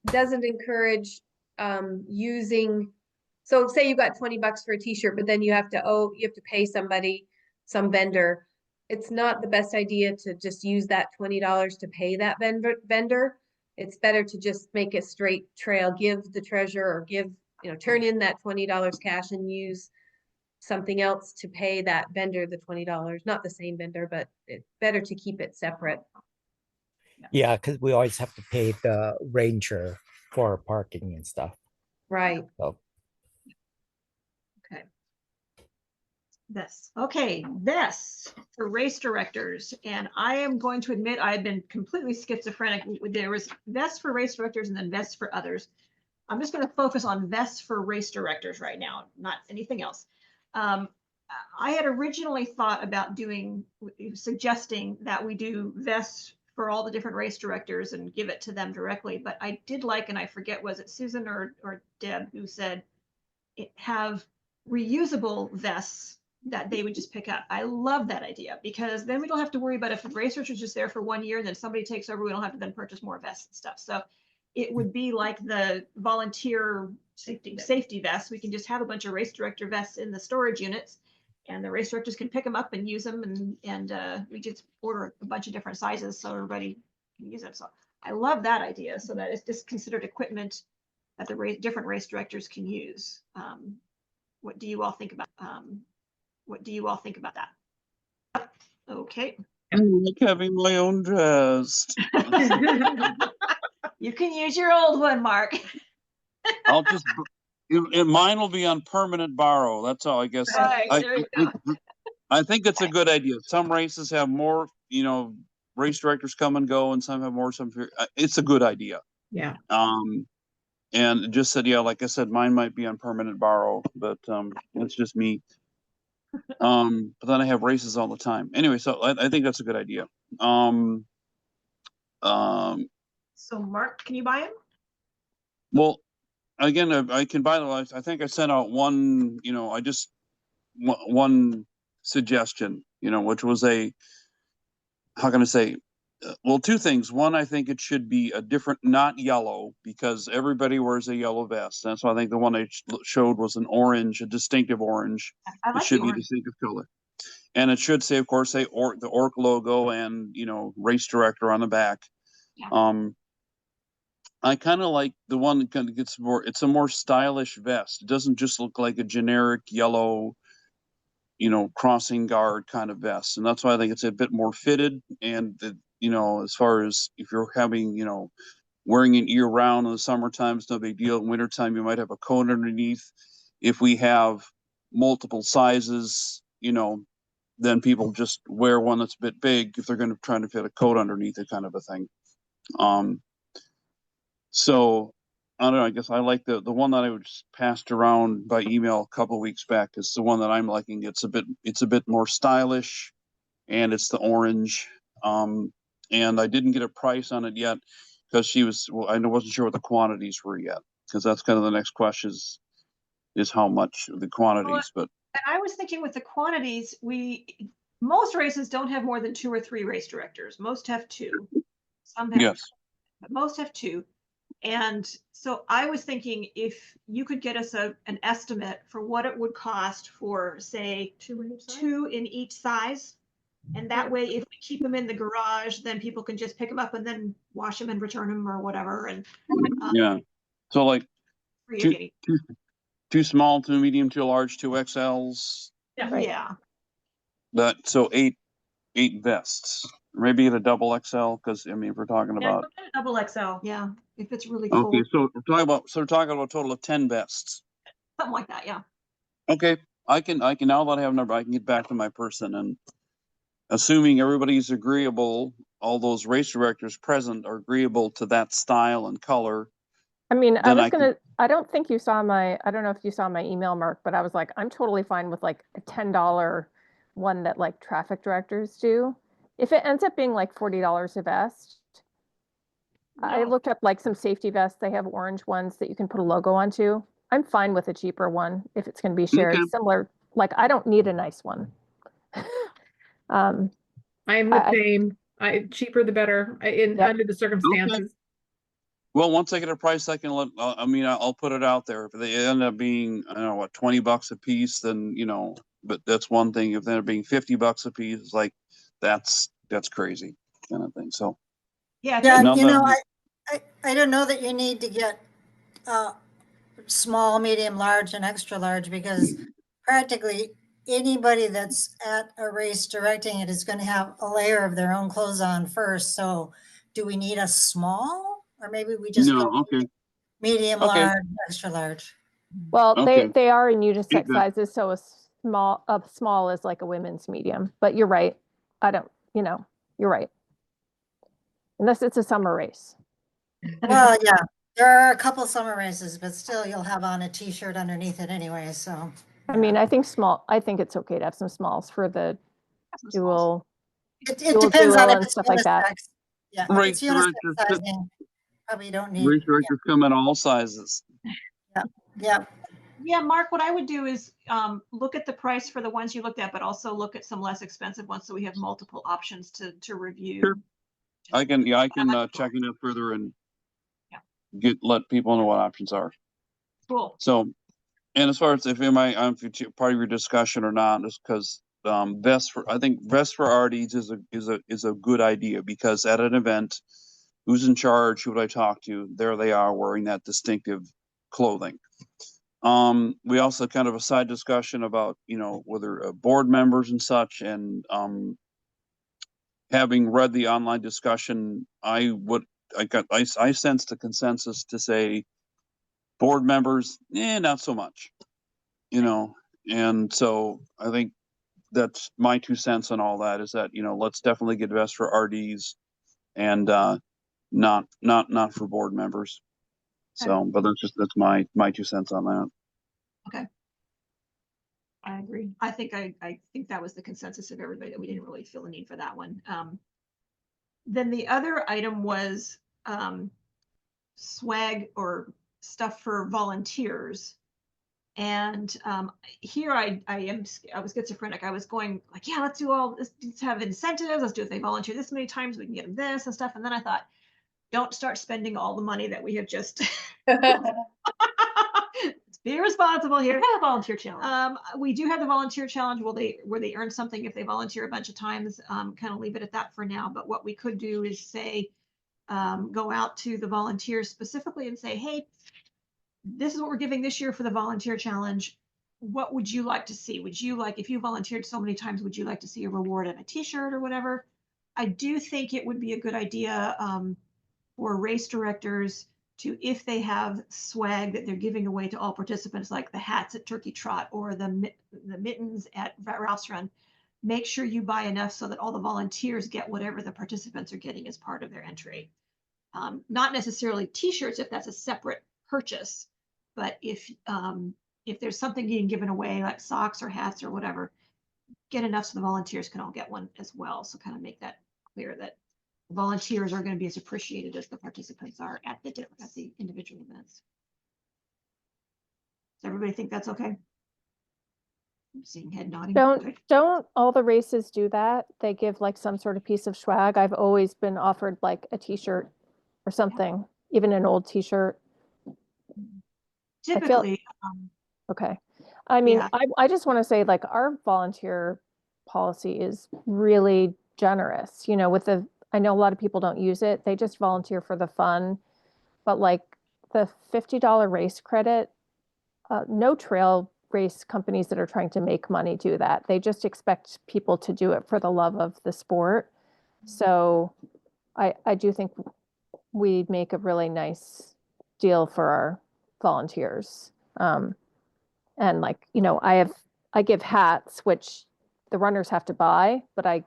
doesn't encourage using, so say you got $20 for a t-shirt, but then you have to pay somebody, some vendor. It's not the best idea to just use that $20 to pay that vendor. It's better to just make a straight trail, give the treasurer or turn in that $20 cash and use something else to pay that vendor the $20. Not the same vendor, but it's better to keep it separate. Yeah, because we always have to pay the ranger for parking and stuff. Right. So Okay. This for race directors. And I am going to admit I've been completely schizophrenic. There was vests for race directors and then vests for others. I'm just going to focus on vests for race directors right now, not anything else. I had originally thought about suggesting that we do vests for all the different race directors and give it to them directly. But I did like, and I forget, was it Susan or Deb who said have reusable vests that they would just pick up. I love that idea because then we don't have to worry about if the race director is just there for 1 year and then somebody takes over, we don't have to then purchase more vests and stuff. So it would be like the volunteer safety vests. We can just have a bunch of race director vests in the storage units and the race directors can pick them up and use them. And we just order a bunch of different sizes so everybody can use them. So I love that idea so that it's just considered equipment that the different race directors can use. What do you all think about? That? Okay. I like having my own dress. You can use your old one, Mark. I'll just, mine will be on permanent borrow. That's all, I guess. Right, there you go. I think it's a good idea. Some races have more, race directors come and go, and some have more. It's a good idea. Yeah. And it just said, yeah, like I said, mine might be on permanent borrow, but it's just me. But then I have races all the time. Anyway, so I think that's a good idea. So Mark, can you buy them? Well, again, I can buy the. I think I sent out one. One suggestion. Which was how can I say? Well, two things. One, I think it should be a different, not yellow, because everybody wears a yellow vest. That's why I think the one I showed was an orange, a distinctive orange. I like it should the be a orange. distinctive color. And it should say, of course, the ORRC logo and, race director on the back. Yeah. I kind of like the one that kind of gets more, it's a more stylish vest. It doesn't just look like a generic yellow, crossing guard kind of vest. And that's why I think it's a bit more fitted. And, as far as if you're having, wearing it year round in the summertime, it's no big deal. In wintertime, you might have a coat underneath. If we have multiple sizes, then people just wear one that's a bit big if they're going to try to fit a coat underneath it, kind of a thing. So I don't know, I guess I like the one that I was passed around by email a couple of weeks back is the one that I'm liking. It's a bit more stylish, and it's the orange. And I didn't get a price on it yet because I wasn't sure what the quantities were yet, because that's kind of the next question is how much the quantities. But I was thinking with the quantities, most races don't have more than 2 or 3 race directors. Most have 2. Some have, yes, but most have 2. And so I was thinking if you could get us an estimate for what it would cost for, say, 2 in each size, And that way, if we keep them in the garage, then people can just pick them up and then wash them and return them or whatever. And Yeah. So like free two, of any. two small, two medium, two large, two XLs. Right. Yeah. So eight vests. Maybe a double XL, because I mean, if we're talking Yeah, about. go get a double XL. Yeah. If it's really Okay, cold, so we're talking about a total of 10 vests. something like that. Yeah. Okay, I can now that I have a number, I can get back to my person, and assuming everybody's agreeable, all those race directors present are agreeable to that style and color. I mean, Then I don't think you saw I don't know if you saw my email, Mark, but I was like, I'm totally fine with like a $10 one that like traffic directors do. If it ends up being like $40 a vest, I No. looked up like some safety vests. They have orange ones that you can put a logo onto. I'm fine with a cheaper one if it's going to be shared. Okay. Similar, like I don't need a nice one. I'm the I- same. Cheaper the better Yep. under the circumstances. Well, once I get a price, I can I'll put it out there. If they end up being, I don't know what, $20 a piece, then, but that's one thing. If they end up being $50 a piece, it's like, that's crazy kind of thing. So, Yeah. Yeah, Now you know, that- I don't know that you need to get small, medium, large, and extra large, because practically anybody that's at a race directing it is going to have a layer of their own clothes on first. So do we need a small, or maybe we just no, go okay, medium, Okay. large, extra large? Well, Okay. they are in unisex that. sizes, so a small is like a women's medium. But you're right. I don't, you're right. Unless it's a summer race. Well, yeah, there are a couple summer races, but still you'll have on a t-shirt underneath it anyway, so. I mean, I think it's okay to have some smalls for the Some smalls. dual. It dual depends on duo if and it's stuff like that. unisex. Yeah, if Race it's unisex directors, sizing, probably don't need, race directors come in all sizes. yeah. Yeah, Mark, what I would do is look at the price for the ones you looked at, but also look at some less expensive ones so we have multiple options to review. Sure. I can check it out further and Yeah. let people know what options are. Cool. So, and as far as if part of your discussion or not, is because I think vest for RDs is a good idea, because at an event, who's in charge, who would I talk to? There they are wearing that distinctive clothing. We also kind of a side discussion about, whether board members and such, and having read the online discussion, I sensed a consensus to say board members, not so much, and so I think that's my 2 cents on all that, is that, let's definitely get vests for RDs and not for board members. So, but that's my 2 cents on that. Okay. I agree. I think that was the consensus of everybody, that we didn't really feel the need for that one. Then the other item was swag or stuff for volunteers. And here I was schizophrenic. I was going like, yeah, let's do all this, let's have incentives. Let's do, if they volunteer this many times, we can get them this and stuff. And then I thought, don't start spending all the money that we have just. Let's be responsible here. We have a volunteer challenge. We do have the volunteer challenge. Where they earn something if they volunteer a bunch of times. Kind of leave it at that for now. But what we could do is say, go out to the volunteers specifically and say, hey, this is what we're giving this year for the volunteer challenge. What would you like to see? Would you like, if you volunteered so many times, would you like to see a reward and a t-shirt or whatever? I do think it would be a good idea for race directors to, if they have swag that they're giving away to all participants, like the hats at Turkey Trot or the mittens at Ralph's Run, make sure you buy enough so that all the volunteers get whatever the participants are getting as part of their entry. Not necessarily t-shirts if that's a separate purchase, but if there's something getting given away like socks or hats or whatever, get enough so the volunteers can all get one as well. So kind of make that clear that volunteers are going to be as appreciated as the participants are at the individual events. Does everybody think that's okay? I'm seeing head nodding. Don't all the races do that? They give like some sort of piece of swag. I've always been offered like a t-shirt or something, even an old t-shirt. Typically, Okay. I mean, Yeah. I just want to say like our volunteer policy is really generous, you know, with the, I know a lot of people don't use it. They just volunteer for the fun, but like the $50 race credit, no trail race companies that are trying to make money do that. They just expect people to do it for the love of the sport. So I do think we make a really nice deal for our volunteers. And like, you know, I give hats, which the runners have to buy, but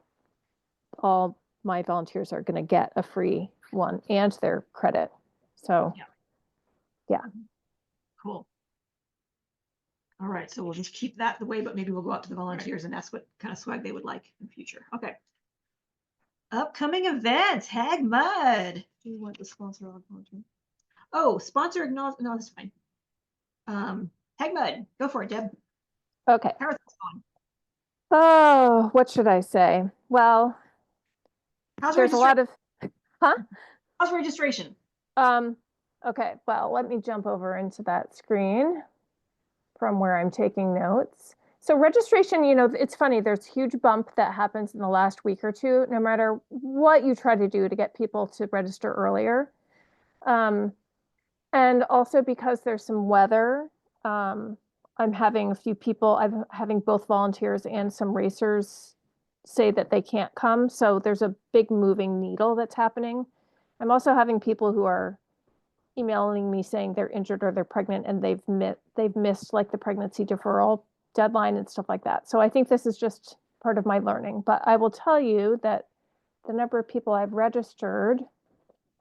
all my volunteers are going to get a free one and their credit. So, yeah. Cool. All right, so we'll just keep that the way, but maybe we'll go out to the volunteers and ask what kind of swag they would like in the future. Okay. Upcoming events, Hagg Mud. Do you want the sponsor on volunteer? Oh, sponsor acknowledge. No, that's fine. Hagg Mud, go for it, Deb. Okay. How are things going? Oh, what should I say? Well, How's there's a lot of, how's registration? okay, well, let me jump over into that screen from where I'm taking notes. So registration, you know, it's funny, there's a huge bump that happens in the last week or two, no matter what you try to do to get people to register earlier. And also because there's some weather, I'm having a few people, I'm having both volunteers and some racers say that they can't come. So there's a big moving needle that's happening. I'm also having people who are emailing me saying they're injured or they're pregnant and they've missed like the pregnancy deferral deadline and stuff like that. So I think this is just part of my learning. But I will tell you that the number of people I've registered,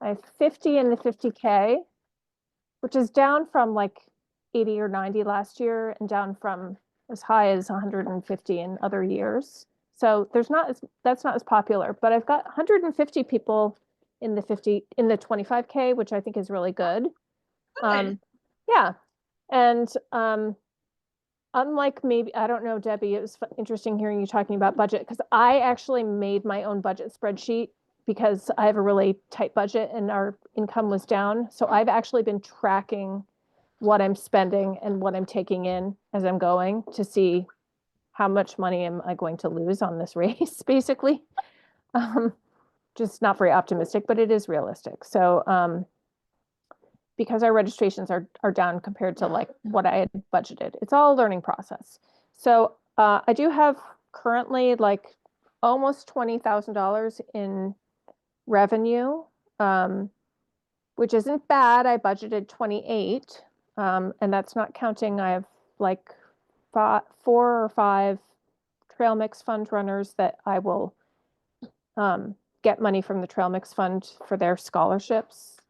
I have 50 in the 50K, which is down from like 80 or 90 last year and down from as high as 150 in other years. So that's not as popular, but I've got 150 people in the 25K, which I think is really good. Good. Yeah. And unlike maybe, I don't know, Debbie, it was interesting hearing you talking about budget because I actually made my own budget spreadsheet because I have a really tight budget and our income was down. So I've actually been tracking what I'm spending and what I'm taking in as I'm going to see how much money am I going to lose on this race, basically. Just not very optimistic, but it is realistic. So because our registrations are down compared to like what I had budgeted, it's all a learning process. So I do have currently like almost $20,000 in revenue, which isn't bad. I budgeted 28, and that's not counting. I have like 4 or 5 trail mix fund runners that I will get money from the trail mix fund for their scholarships.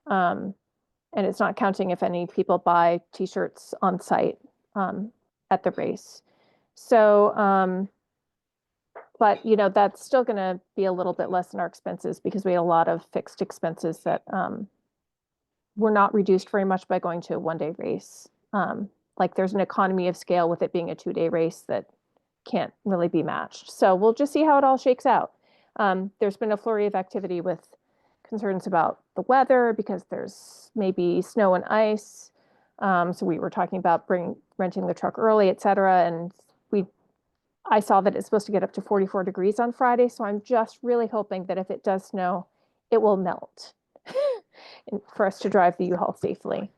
And it's not counting if any people buy t-shirts on site at the race. So, but you know, that's still going to be a little bit less than our expenses because we had a lot of fixed expenses that were not reduced very much by going to a one-day race. Like there's an economy of scale with it being a 2-day race that can't really be matched. So we'll just see how it all shakes out. There's been a flurry of activity with concerns about the weather because there's maybe snow and ice. So we were talking about renting the truck early, et cetera. And I saw that it's supposed to get up to 44 degrees on Friday. So I'm just really hoping that if it does snow, it will melt for us to drive the U-Haul safely.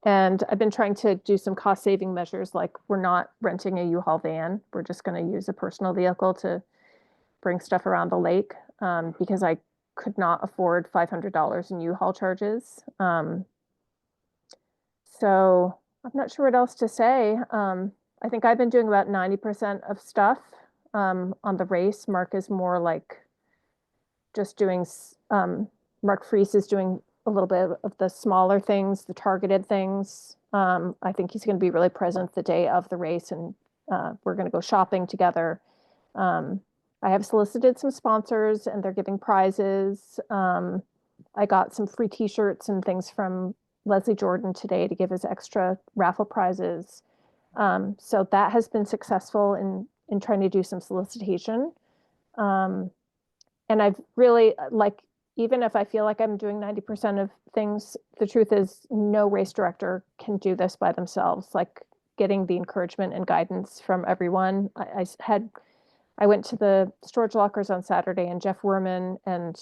And I've been trying to do some cost saving measures, like we're not renting a U-Haul van. We're just going to use a personal vehicle to bring stuff around the lake because I could not afford $500 in U-Haul charges. So I'm not sure what else to say. I think I've been doing about 90% of stuff on the race. Mark is more like just doing, Mark Fries is doing a little bit of the smaller things, the targeted things. I think he's going to be really present the day of the race and we're going to go shopping together. I have solicited some sponsors and they're giving prizes. I got some free t-shirts and things from Leslie Jordan today to give as extra raffle prizes. So that has been successful in trying to do some solicitation. And I've really, like, even if I feel like I'm doing 90% of things, the truth is no race director can do this by themselves. Like getting the encouragement and guidance from everyone. I had I went to the storage lockers on Saturday, and Jeff Werman and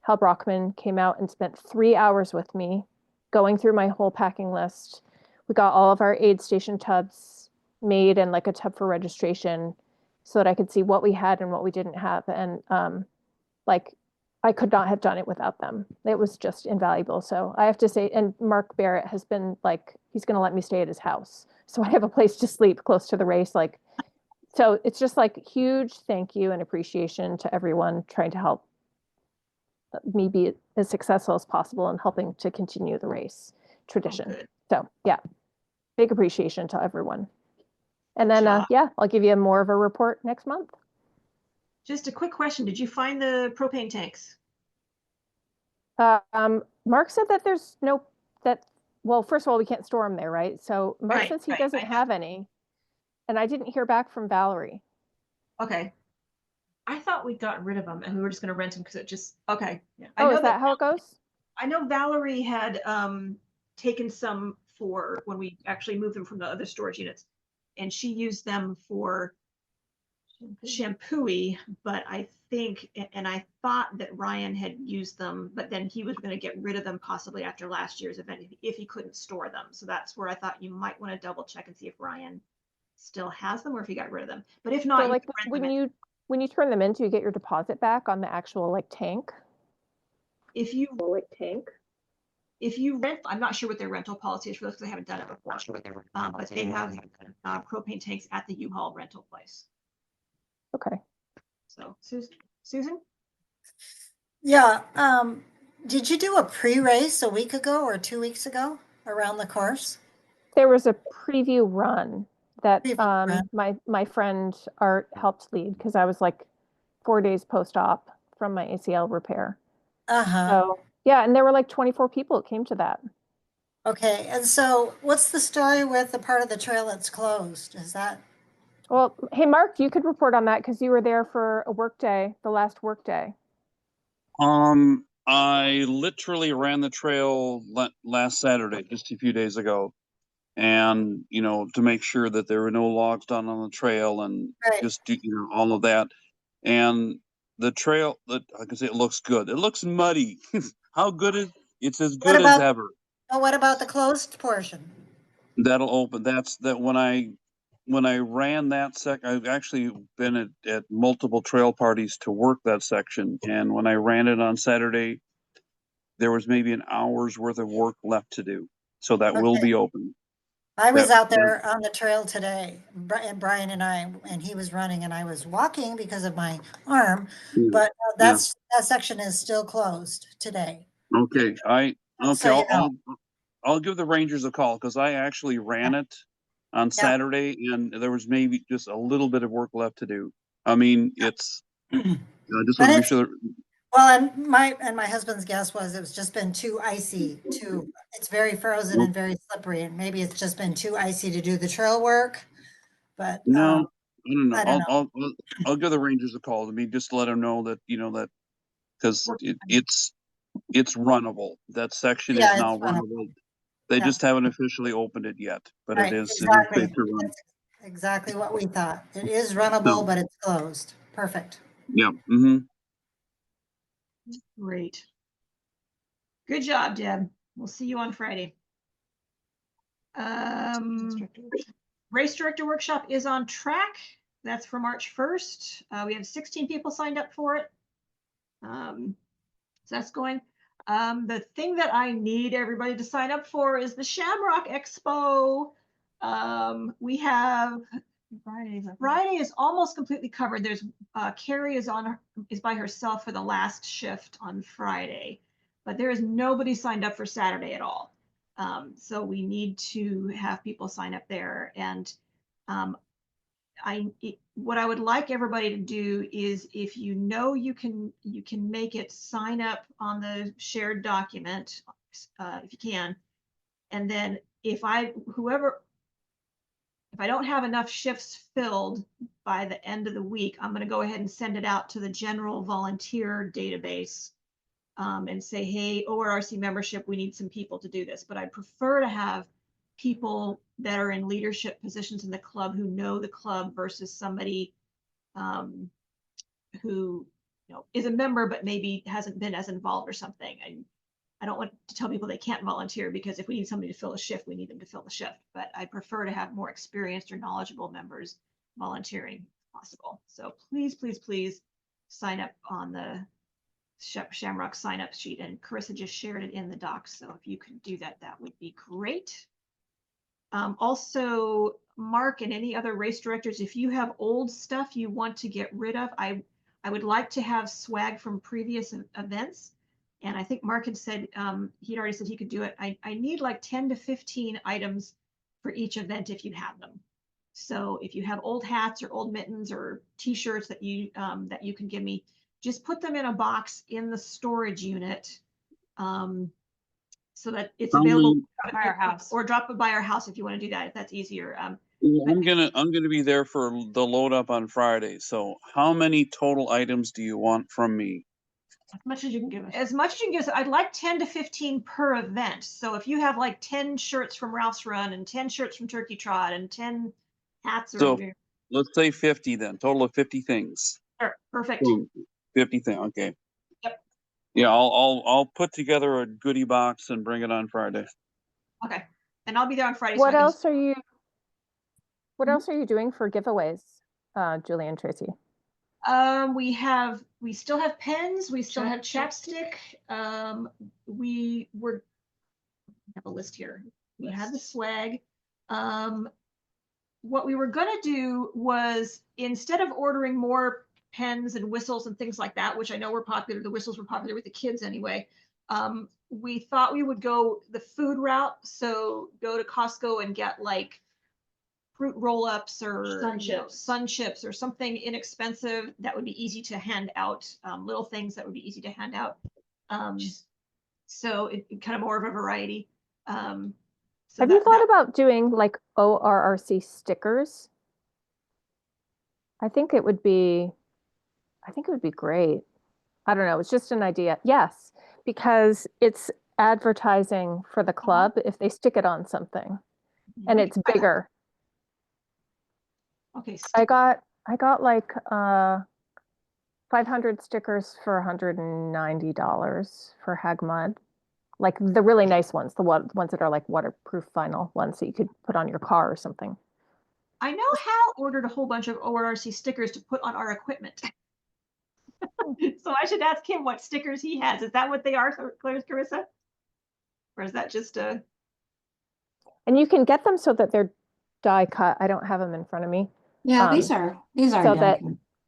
Hal Brockman came out and spent 3 hours with me going through my whole packing list. We got all of our aid station tubs made and like a tub for registration so that I could see what we had and what we didn't have. And like I could not have done it without them. It was just invaluable. So I have to say, and Mark Barrett has been like, he's going to let me stay at his house. So I have a place to sleep close to the race. Like, so it's just like huge thank you and appreciation to everyone trying to help me be as successful as possible and helping to continue the race tradition. good. So yeah, big appreciation to everyone. And then, job. yeah, I'll give you more of a report next month. Just a quick question. Did you find the propane tanks? Mark said that there's no, well, first of all, we can't store them there, right? So Mark Right, says he right, doesn't I know. have any. And I didn't hear back from Valerie. Okay. I thought we'd gotten rid of them and we were just going to rent them because it just, okay. Yeah. Oh, is that how it goes? I know Valerie had taken some for when we actually moved them from the other storage units, and she used them for Champoeg, but I think, and I thought that Ryan had used them, but then he was going to get rid of them possibly after last year's event if he couldn't store them. So that's where I thought you might want to double check and see if Ryan still has them or if he got rid of them. But if not, So you like can rent when them. you turn them in, do you get your deposit back on the actual like tank? If you rent, I'm not sure what their rental policy is for those because I haven't done it before. But they have propane tanks at the U-Haul rental place. Okay. So Susan? Yeah, did you do a pre-race a week ago or 2 weeks ago around the course? There was a preview run that Preview run. my friend Art helped lead because I was like 4 days post-op from my ACL repair. Uh-huh. So yeah, and there were like 24 people that came to that. Okay, and so what's the story with the part of the trail that's closed? Is that, Well, hey Mark, you could report on that because you were there for a work day, the last work day. I literally ran the trail last Saturday, just a few days ago. And, to make sure that there were no logs done on the trail and right? just do, all of that. And the trail, like I say, it looks good. It looks muddy. How good is it's as What good as about, ever. oh, what about the closed portion? That'll open. That's that when I ran that I've actually been at multiple trail parties to work that section. And when I ran it on Saturday, there was maybe an hour's worth of work left to do. So that will Okay. be open. I was That- out there on the trail today, Brian and I, and he was running and I was walking because of my arm, Yeah, but yeah. that section is still closed today. Okay, So, you know. I'll give the Rangers a call because I actually ran it on Yeah. Saturday and there was maybe just a little bit of work left to do. I mean, it's I just want to be sure. Well, and my husband's guess was it's just been too icy it's very frozen and very slippery, and maybe it's just been too icy to do the trail work. But No, I don't know. I don't know. I'll give the Rangers a call. I mean, just to let them know that that because it's runnable. That section Yeah, is now it's runnable. runnable. They Yeah. just haven't officially opened it yet, but Right, it is exactly. safe to run. That's exactly what we thought. It is runnable, but it's closed. Perfect. Yeah. Mm-hmm. Great. Good job, Deb. We'll see you on Friday. Race director workshop is on track. That's for March 1st. We have 16 people signed up for it. So that's going. The thing that I need everybody to sign up for is the Shamrock Expo. We have Friday is almost completely covered. There's Carrie is by herself for the last shift on Friday, but there is nobody signed up for Saturday at all. So we need to have people sign up there. And what I would like everybody to do is, if you know you can make it, sign up on the shared document if you can. And then if I don't have enough shifts filled by the end of the week, I'm going to go ahead and send it out to the general volunteer database and say, hey, ORRC membership, we need some people to do this. But I'd prefer to have people that are in leadership positions in the club who know the club versus somebody who, is a member, but maybe hasn't been as involved or something. I don't want to tell people they can't volunteer, because if we need somebody to fill a shift, we need them to fill the shift. But I prefer to have more experienced or knowledgeable members volunteering if possible. So please, please, please sign up on the Shamrock sign up sheet. And Carissa just shared it in the docs. So if you could do that, that would be great. Also, Mark and any other race directors, if you have old stuff you want to get rid of, I would like to have swag from previous events. And I think Mark had said, he'd already said he could do it. I need like 10 to 15 items for each event if you have them. So if you have old hats or old mittens or t-shirts that you can give me, just put them in a box in the storage unit. So that it's available by our house, or drop it by our house if you want to do that, if that's easier. I'm gonna be there for the load up on Friday. So how many total items do you want from me? As much as you can give us. As much as you can give us. I'd like 10 to 15 per event. So if you have like 10 shirts from Ralph's Run and 10 shirts from Turkey Trot and 10 hats, or so let's say 50 then, total of 50 things. Sure, perfect. 50 things, okay. Yep. Yeah, I'll put together a goodie box and bring it on Friday. Okay, and I'll be there on Friday. What else are you doing for giveaways, Julie and Tracy? We still have pens, we still have chapstick. We have a list here. We have the swag. What we were gonna do was, instead of ordering more pens and whistles and things like that, which I know were popular, the whistles were popular with the kids anyway. We thought we would go the food route. So go to Costco and get like fruit roll-ups or sun chips or something inexpensive that would be easy to hand out, little things that would be easy to hand out. So it kind of more of a variety. Have you thought about doing like ORRC stickers? I think it would be great. I don't know. It's just an idea. Yes, because it's advertising for the club if they stick it on something, and it's bigger. Okay. I got like 500 stickers for $190 for Hagg Mud. Like the really nice ones, the ones that are like waterproof vinyl ones that you could put on your car or something. I know Hal ordered a whole bunch of ORRC stickers to put on our equipment. So I should ask him what stickers he has. Is that what they are, Carissa? Or is that just a... And you can get them so that they're die cut. I don't have them in front of me. Yeah, these are so that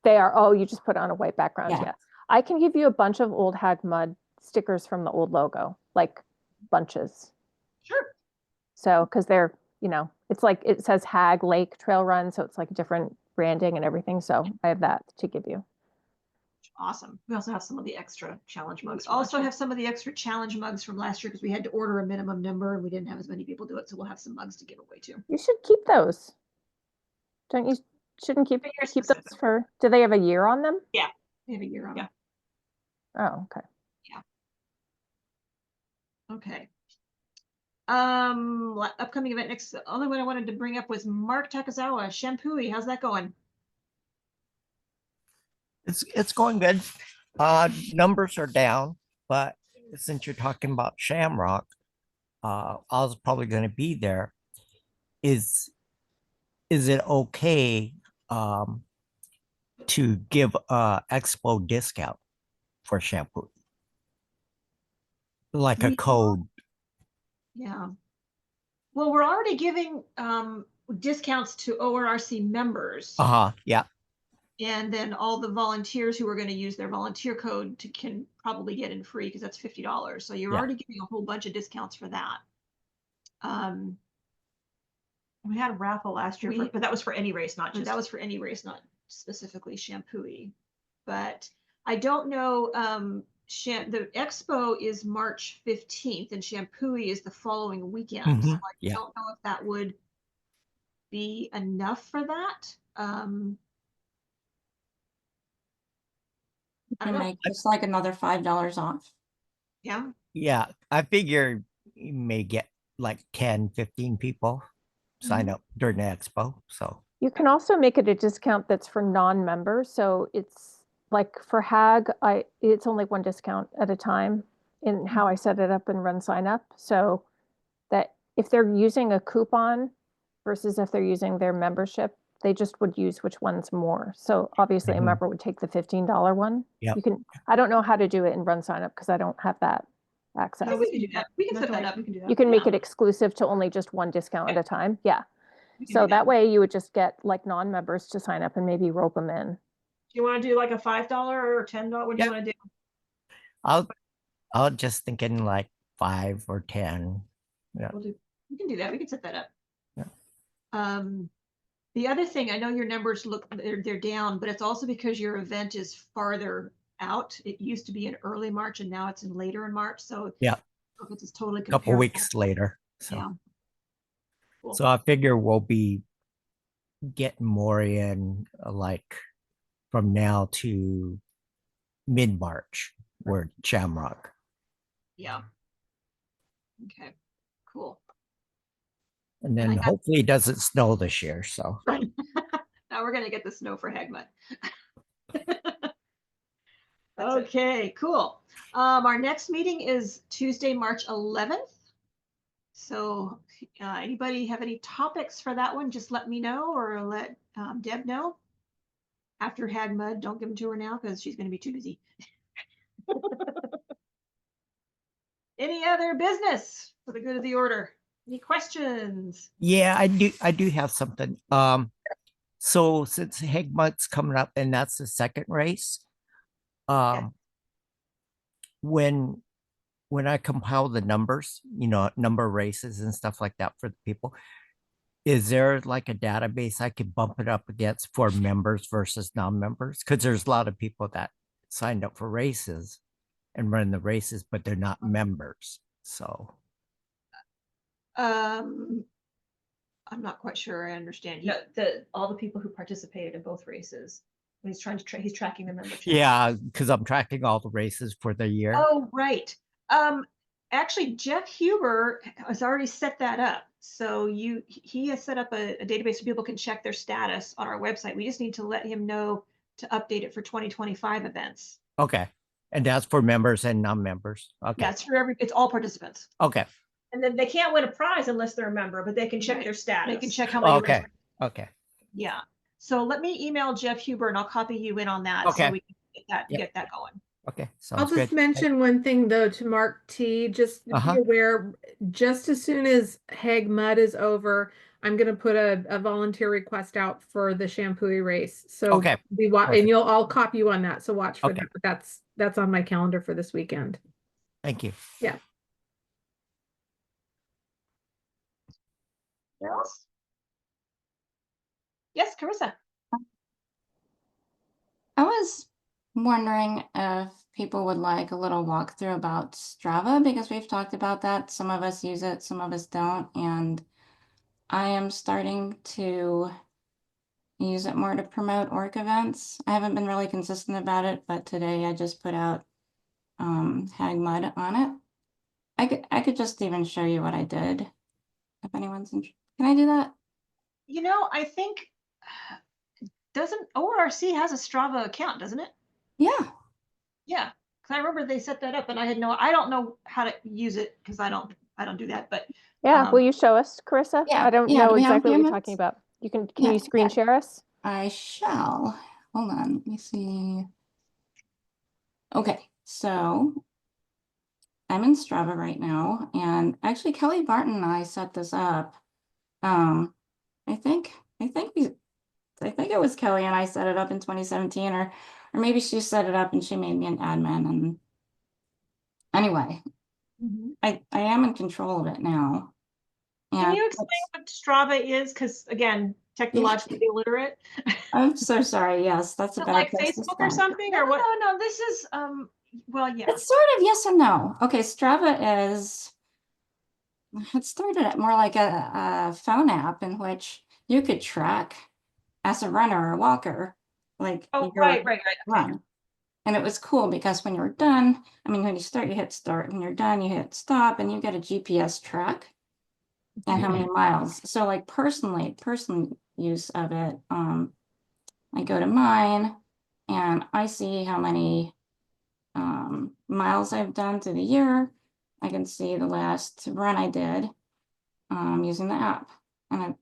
they are, oh, you just put on a white background. Yeah. Yeah. I can give you a bunch of old Hagg Mud stickers from the old logo, like bunches. Sure. So, because they're, it's like, it says Hagg Lake Trail Run. So it's like different branding and everything. So I have that to give you. Awesome. We also have some of the extra challenge mugs. We also have some of the extra challenge mugs from last year because we had to order a minimum number and we didn't have as many people do it. So we'll have some mugs to give away too. You should keep those. Shouldn't keep those for, do they have a year on them? Yeah. They have a year on them. Oh, okay. Yeah. Okay. Upcoming event next, the only one I wanted to bring up was Mark Takazawa, Champoeg. How's that going? It's going good. Numbers are down, but since you're talking about Shamrock, I was probably going to be there. Is it okay to give a Expo discount for Champoeg? Like a code? Yeah. Well, we're already giving discounts to ORRC members. Yeah. And then all the volunteers who are going to use their volunteer code can probably get in free because that's $50. So you're already giving a whole bunch of discounts for that. We had a raffle last year, but that was for any race, not just. That was for any race, not specifically Champoeg. But I don't know. The Expo is March 15th, and Champoeg is the following weekend. So I don't know if that would be enough for that. You can make just like another $5 off. Yeah. Yeah, I figure you may get like 10, 15 people sign up during the Expo. So You can also make it a discount that's for non-members. So it's like for Hagg, it's only one discount at a time in how I set it up and run sign up. So that if they're using a coupon versus if they're using their membership, they just would use which one's more. So obviously a Mhm. member would take the $15 one. Yep. You can, I don't know how to do it in run sign up because I don't have that access. Yeah, we can do that. We can Not set to that worry. up. We can do that. You can make Yeah, it exclusive to only just one discount at a time. Yeah. we can So do that way you would just get like non-members to sign up and maybe rope them in. Do you want to do like a $5 or $10? What do you Yeah. want to do? I'll just thinking like 5 or 10. Yeah. We can do that. We can set that up. Yeah. The other thing, I know your numbers they're down, but it's also because your event is farther out. It used to be in early March and now it's in later in March. So Yeah. it's totally Couple comparable. weeks later. So Yeah. Cool. so I figure we'll be getting more in like from now to mid-March where Shamrock. Yeah. Okay, cool. And then hopefully it doesn't snow this year. So Right. Now we're gonna get the snow for Hagg Mud. Okay, cool. Our next meeting is Tuesday, March 11th. So anybody have any topics for that one? Just let me know or let Deb know. After Hagg Mud, don't give them to her now because she's gonna be too busy. Any other business for the good of the order? Any questions? yeah, I do have something. So since Hagg Mud's coming up and that's the second race, when I compile the numbers, number of races and stuff like that for the people, is there like a database I could bump it up against for members versus non-members? Because there's a lot of people that signed up for races and run the races, but they're not members. So I'm not quite sure I understand. All the people who participated in both races. He's trying to he's tracking the membership. yeah, because I'm tracking all the races for the year. Oh, right. Actually, Jeff Huber has already set that up. So he has set up a database so people can check their status on our website. We just need to let him know to update it for 2025 events. Okay. And that's for members and non-members. Okay. Yeah, it's all participants. Okay. And then they can't win a prize unless they're a member, but they can check their status. They can check how many. Okay. Okay. Yeah. So let me email Jeff Huber and I'll copy you in on that. Okay. So we can get that going. Okay. I'll Sounds just good. mention one thing though to Mark T. Just be aware, just as soon as Hagg Mud is over, I'm going to put a volunteer request out for the Champoeg race. So Okay. And I'll copy you on that. So watch for Okay. that. But that's on my calendar for this weekend. Thank you. Yeah. Else? Yes, Carissa. I was wondering if people would like a little walkthrough about Strava because we've talked about that. Some of us use it, some of us don't. And I am starting to use it more to promote org events. I haven't been really consistent about it, but today I just put out Hagg Mud on it. I could just even show you what I did if anyone's interested. Can I do that? I think doesn't ORRC has a Strava account, doesn't it? Yeah. Yeah. Because I remember they set that up and I don't know how to use it because I don't do that, but Yeah, will you show us, Carissa? Yeah, I don't yeah, know do we have a exactly few what you're minutes? talking about. Can Yeah, you screen yeah. share us? I shall. Hold on, let me see. Okay, so I'm in Strava right now, and actually Kelly Barton and I set this up. I think it was Kelly and I set it up in 2017, or maybe she set it up and she made me an admin. And anyway, I am in control of it now. Can you explain what Strava is? Because again, technologically illiterate. I'm so sorry. Yes, that's a Is it better like place to Facebook or start. something or what? No, this is well, yeah. It's sort of yes and no. Okay, Strava is, it started at more like a phone app in which you could track as a runner or walker, like Oh, your right. run. And it was cool because when you're done, when you start, you hit start. When you're done, you hit stop and you get a GPS track. and how many miles. So like personal use of it, I go to mine and I see how many miles I've done through the year. I can see the last run I did using the app, and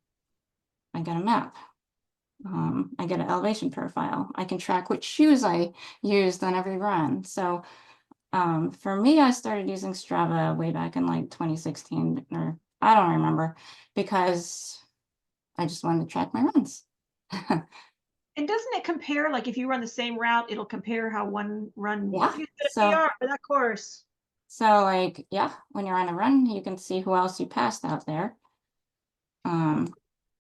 I get a map. I get an elevation profile. I can track which shoes I used on every run. So for me, I started using Strava way back in like 2016, or I don't remember, because I just wanted to track my runs. And doesn't it compare, like if you run the same route, it'll compare how one run, Yeah, you get a so- PR for that course. So like, yeah, when you're on a run, you can see who else you passed out there. And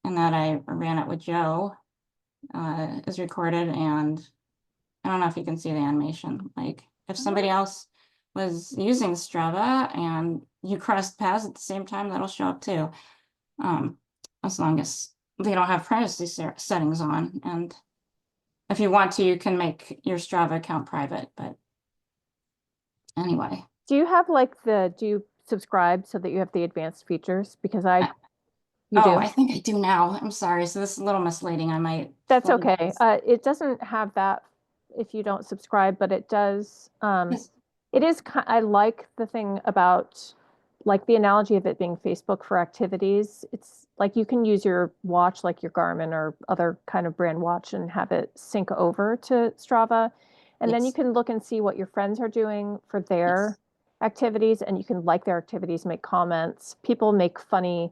that I ran it with Joe is recorded, and I don't know if you can see the animation. Like if somebody else was using Strava and you crossed paths at the same time, that'll show up too. As long as they don't have privacy settings on. And if you want to, you can make your Strava account private, but anyway. Do you have like do you subscribe so that you have the advanced features? Because you do. I think I do now. I'm sorry. So this is a little misleading. I might. That's okay. It doesn't have that if you don't subscribe, but it does. Yes. It is, I like the thing about like the analogy of it being Facebook for activities. It's like you can use your watch, like your Garmin or other kind of brand watch, and have it sync over to Strava. And then you Yes. can look and see what your friends are doing for their activities, and you can like their activities, make comments. People make funny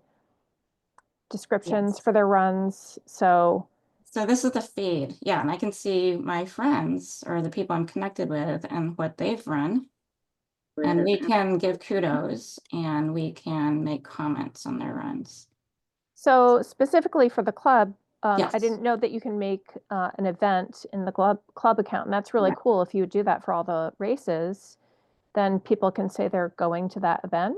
descriptions for their runs. So this is the feed. Yeah, and I can see my friends or the people I'm connected with and what they've run. And we can give kudos and we can make comments on their runs. So specifically for the club, I Yes. didn't know that you can make an event in the club account, and that's really cool. If you would do that for all the races, then people can say they're going to that event.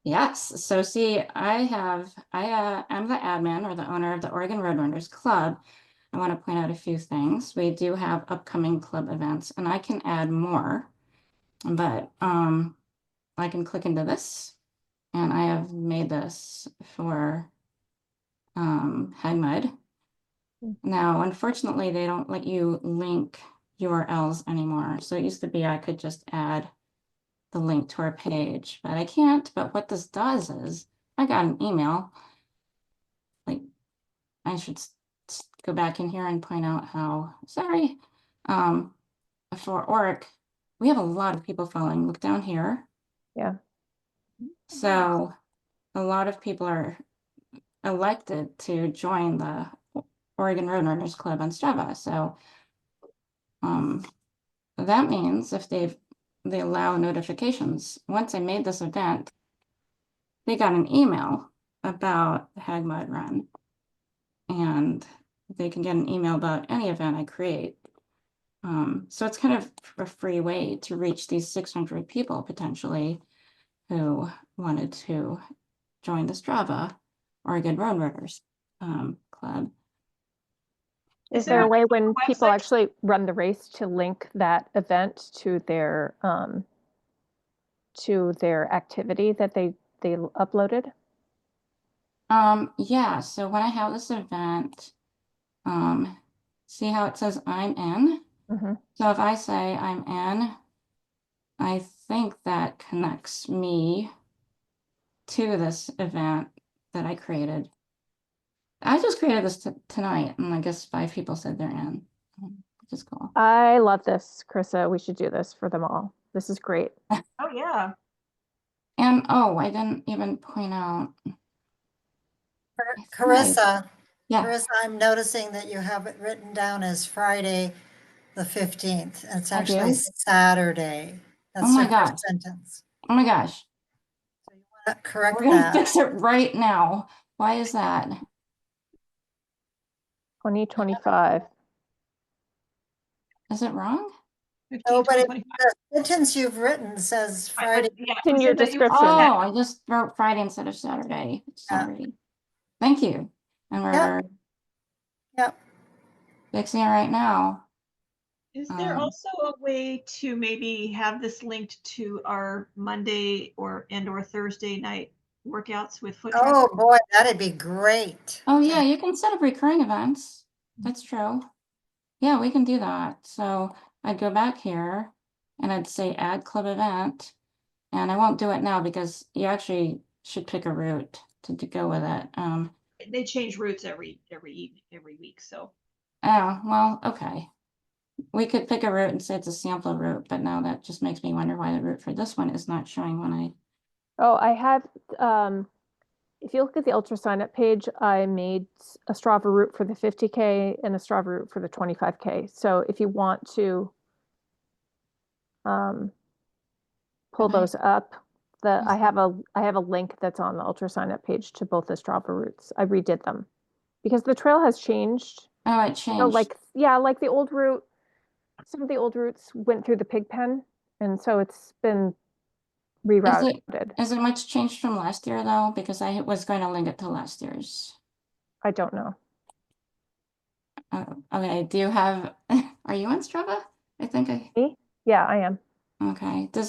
Yes. So see, I'm the admin or the owner of the Oregon Roadrunners Club. I want to point out a few things. We do have upcoming club events, and I can add more, but I can click into this, and I have made this for Hagg Mud. Now, unfortunately, they don't let you link URLs anymore. So it used to be I could just add the link to our page, but I can't. But what this does is I got an email. Like I should go back in here and point out how, sorry, for ORRC, we have a lot of people following. Look down here. Yeah. So a lot of people are elected to join the Oregon Roadrunners Club on Strava. So that means if they allow notifications, once I made this event, they got an email about the Hagg Mud run, and they can get an email about any event I create. So it's kind of a free way to reach these 600 people potentially who wanted to join the Strava Oregon Roadrunners Club. Is there a way when people actually run the race to link that event to their activity that they uploaded? Yeah, so when I have this event, see how it says I'm in? Mm-hmm. So if I say I'm in, I think that connects me to this event that I created. I just created this tonight, and I guess 5 people said they're in, which is cool. I love this, Krissa. We should do this for them all. This is great. Oh, yeah. And I didn't even point out. Carissa, Yeah. Carissa, I'm noticing that you have it written down as Friday, the 15th. It's I actually do? Saturday. That's Oh my your first gosh. sentence. Oh my gosh. So you want to correct We're gonna that. fix it right now. Why is that? 2025. Is it wrong? 15, No, but 20, the sentence you've written says Friday. yeah, It's in you your said that you- description. Oh, I just wrote Friday instead of Saturday. Sorry. Thank you. And we're Yep. fixing it right now. Is there also a way to maybe have this linked to our Monday or Thursday night workouts with foot Oh, traffic. boy, that'd be great. Oh yeah, you can set up recurring events. That's true. Yeah, we can do that. So I'd go back here and I'd say add club event. And I won't do it now because you actually should pick a route to go with it. They change routes every week. So Oh, well, okay. We could pick a route and say it's a sample route, but now that just makes me wonder why the route for this one is not showing when I. Oh, I have, if you look at the ultra sign up page, I made a Strava route for the 50K and a Strava route for the 25K. So if you want to pull Okay. those up, Is I have a link that's on the ultra sign up page to both the Strava routes. I redid them because the trail has changed. Oh, it So changed. like, yeah, like the old route, some of the old routes went through the pig pen, and so it's been rerouted. Is it much changed from last year though? Because I was going to link it to last year's. I don't know. Okay, do you have, are you on Strava? I think I, Me? Yeah, I am. okay. Do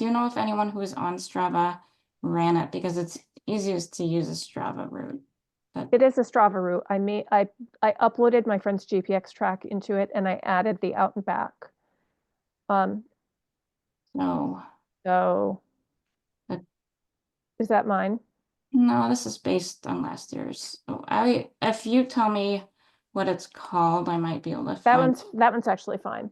you know if anyone who is on Strava ran it? Because it's easiest to use a Strava route. But It is a Strava route. I uploaded my friend's GPX track into it, and I added the out and back. no, So But- is that mine? no, this is based on last year's. So if you tell me what it's called, I might be able to That find. one's actually fine.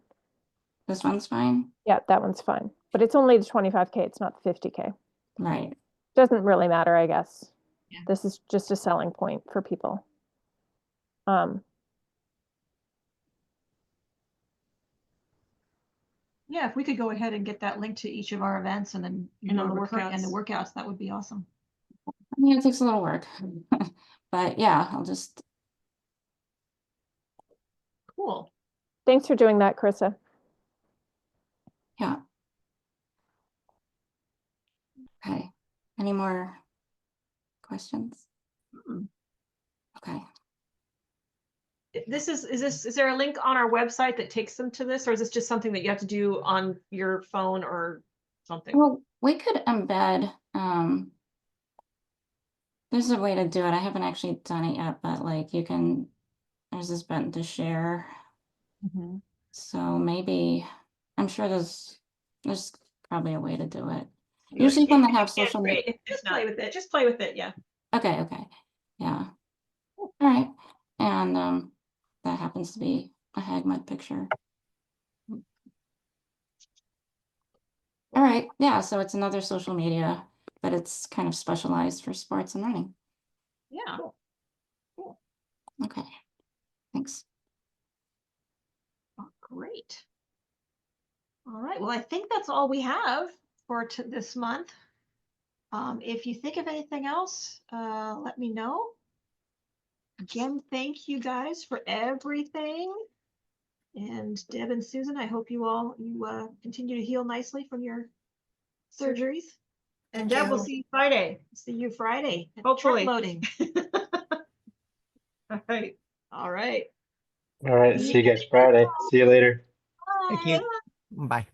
This one's fine? Yeah, that one's fine. But it's only the 25K, it's not the 50K. Right. Doesn't really matter, I guess. Yeah. This is just a selling point for people. yeah, if we could go ahead and get that link to each of our events and then And go the recurring and the workouts. workouts, that would be awesome. I mean, it takes a little work, but yeah, I'll just, Cool. Thanks for doing that, Carissa. yeah. Okay. Any more questions? Mm. Okay. Is there a link on our website that takes them to this, or is this just something that you have to do on your phone or something? Well, we could embed, there's a way to do it. I haven't actually done it yet, but like there's this button to share. Mhm. So maybe, I'm sure there's probably a way to do it. You Usually when they can't- have you can't social create media. it. Just play with it. Just play with it. Yeah. Okay, yeah. All right. And that happens to be a Hagg Mud picture. All right, yeah, so it's another social media, but it's kind of specialized for sports and running. Yeah. Okay, thanks. Oh, great. All right. Well, I think that's all we have for this month. If you think of anything else, let me know. Again, thank you guys for everything. And Deb and Susan, I hope you continue to heal nicely from your surgeries. And Thank Deb, we'll you. see you Friday. See you Friday. at Hopefully. truck loading. All right. All right. All right. See you guys Friday. See you later. Thank Bye. you. Bye.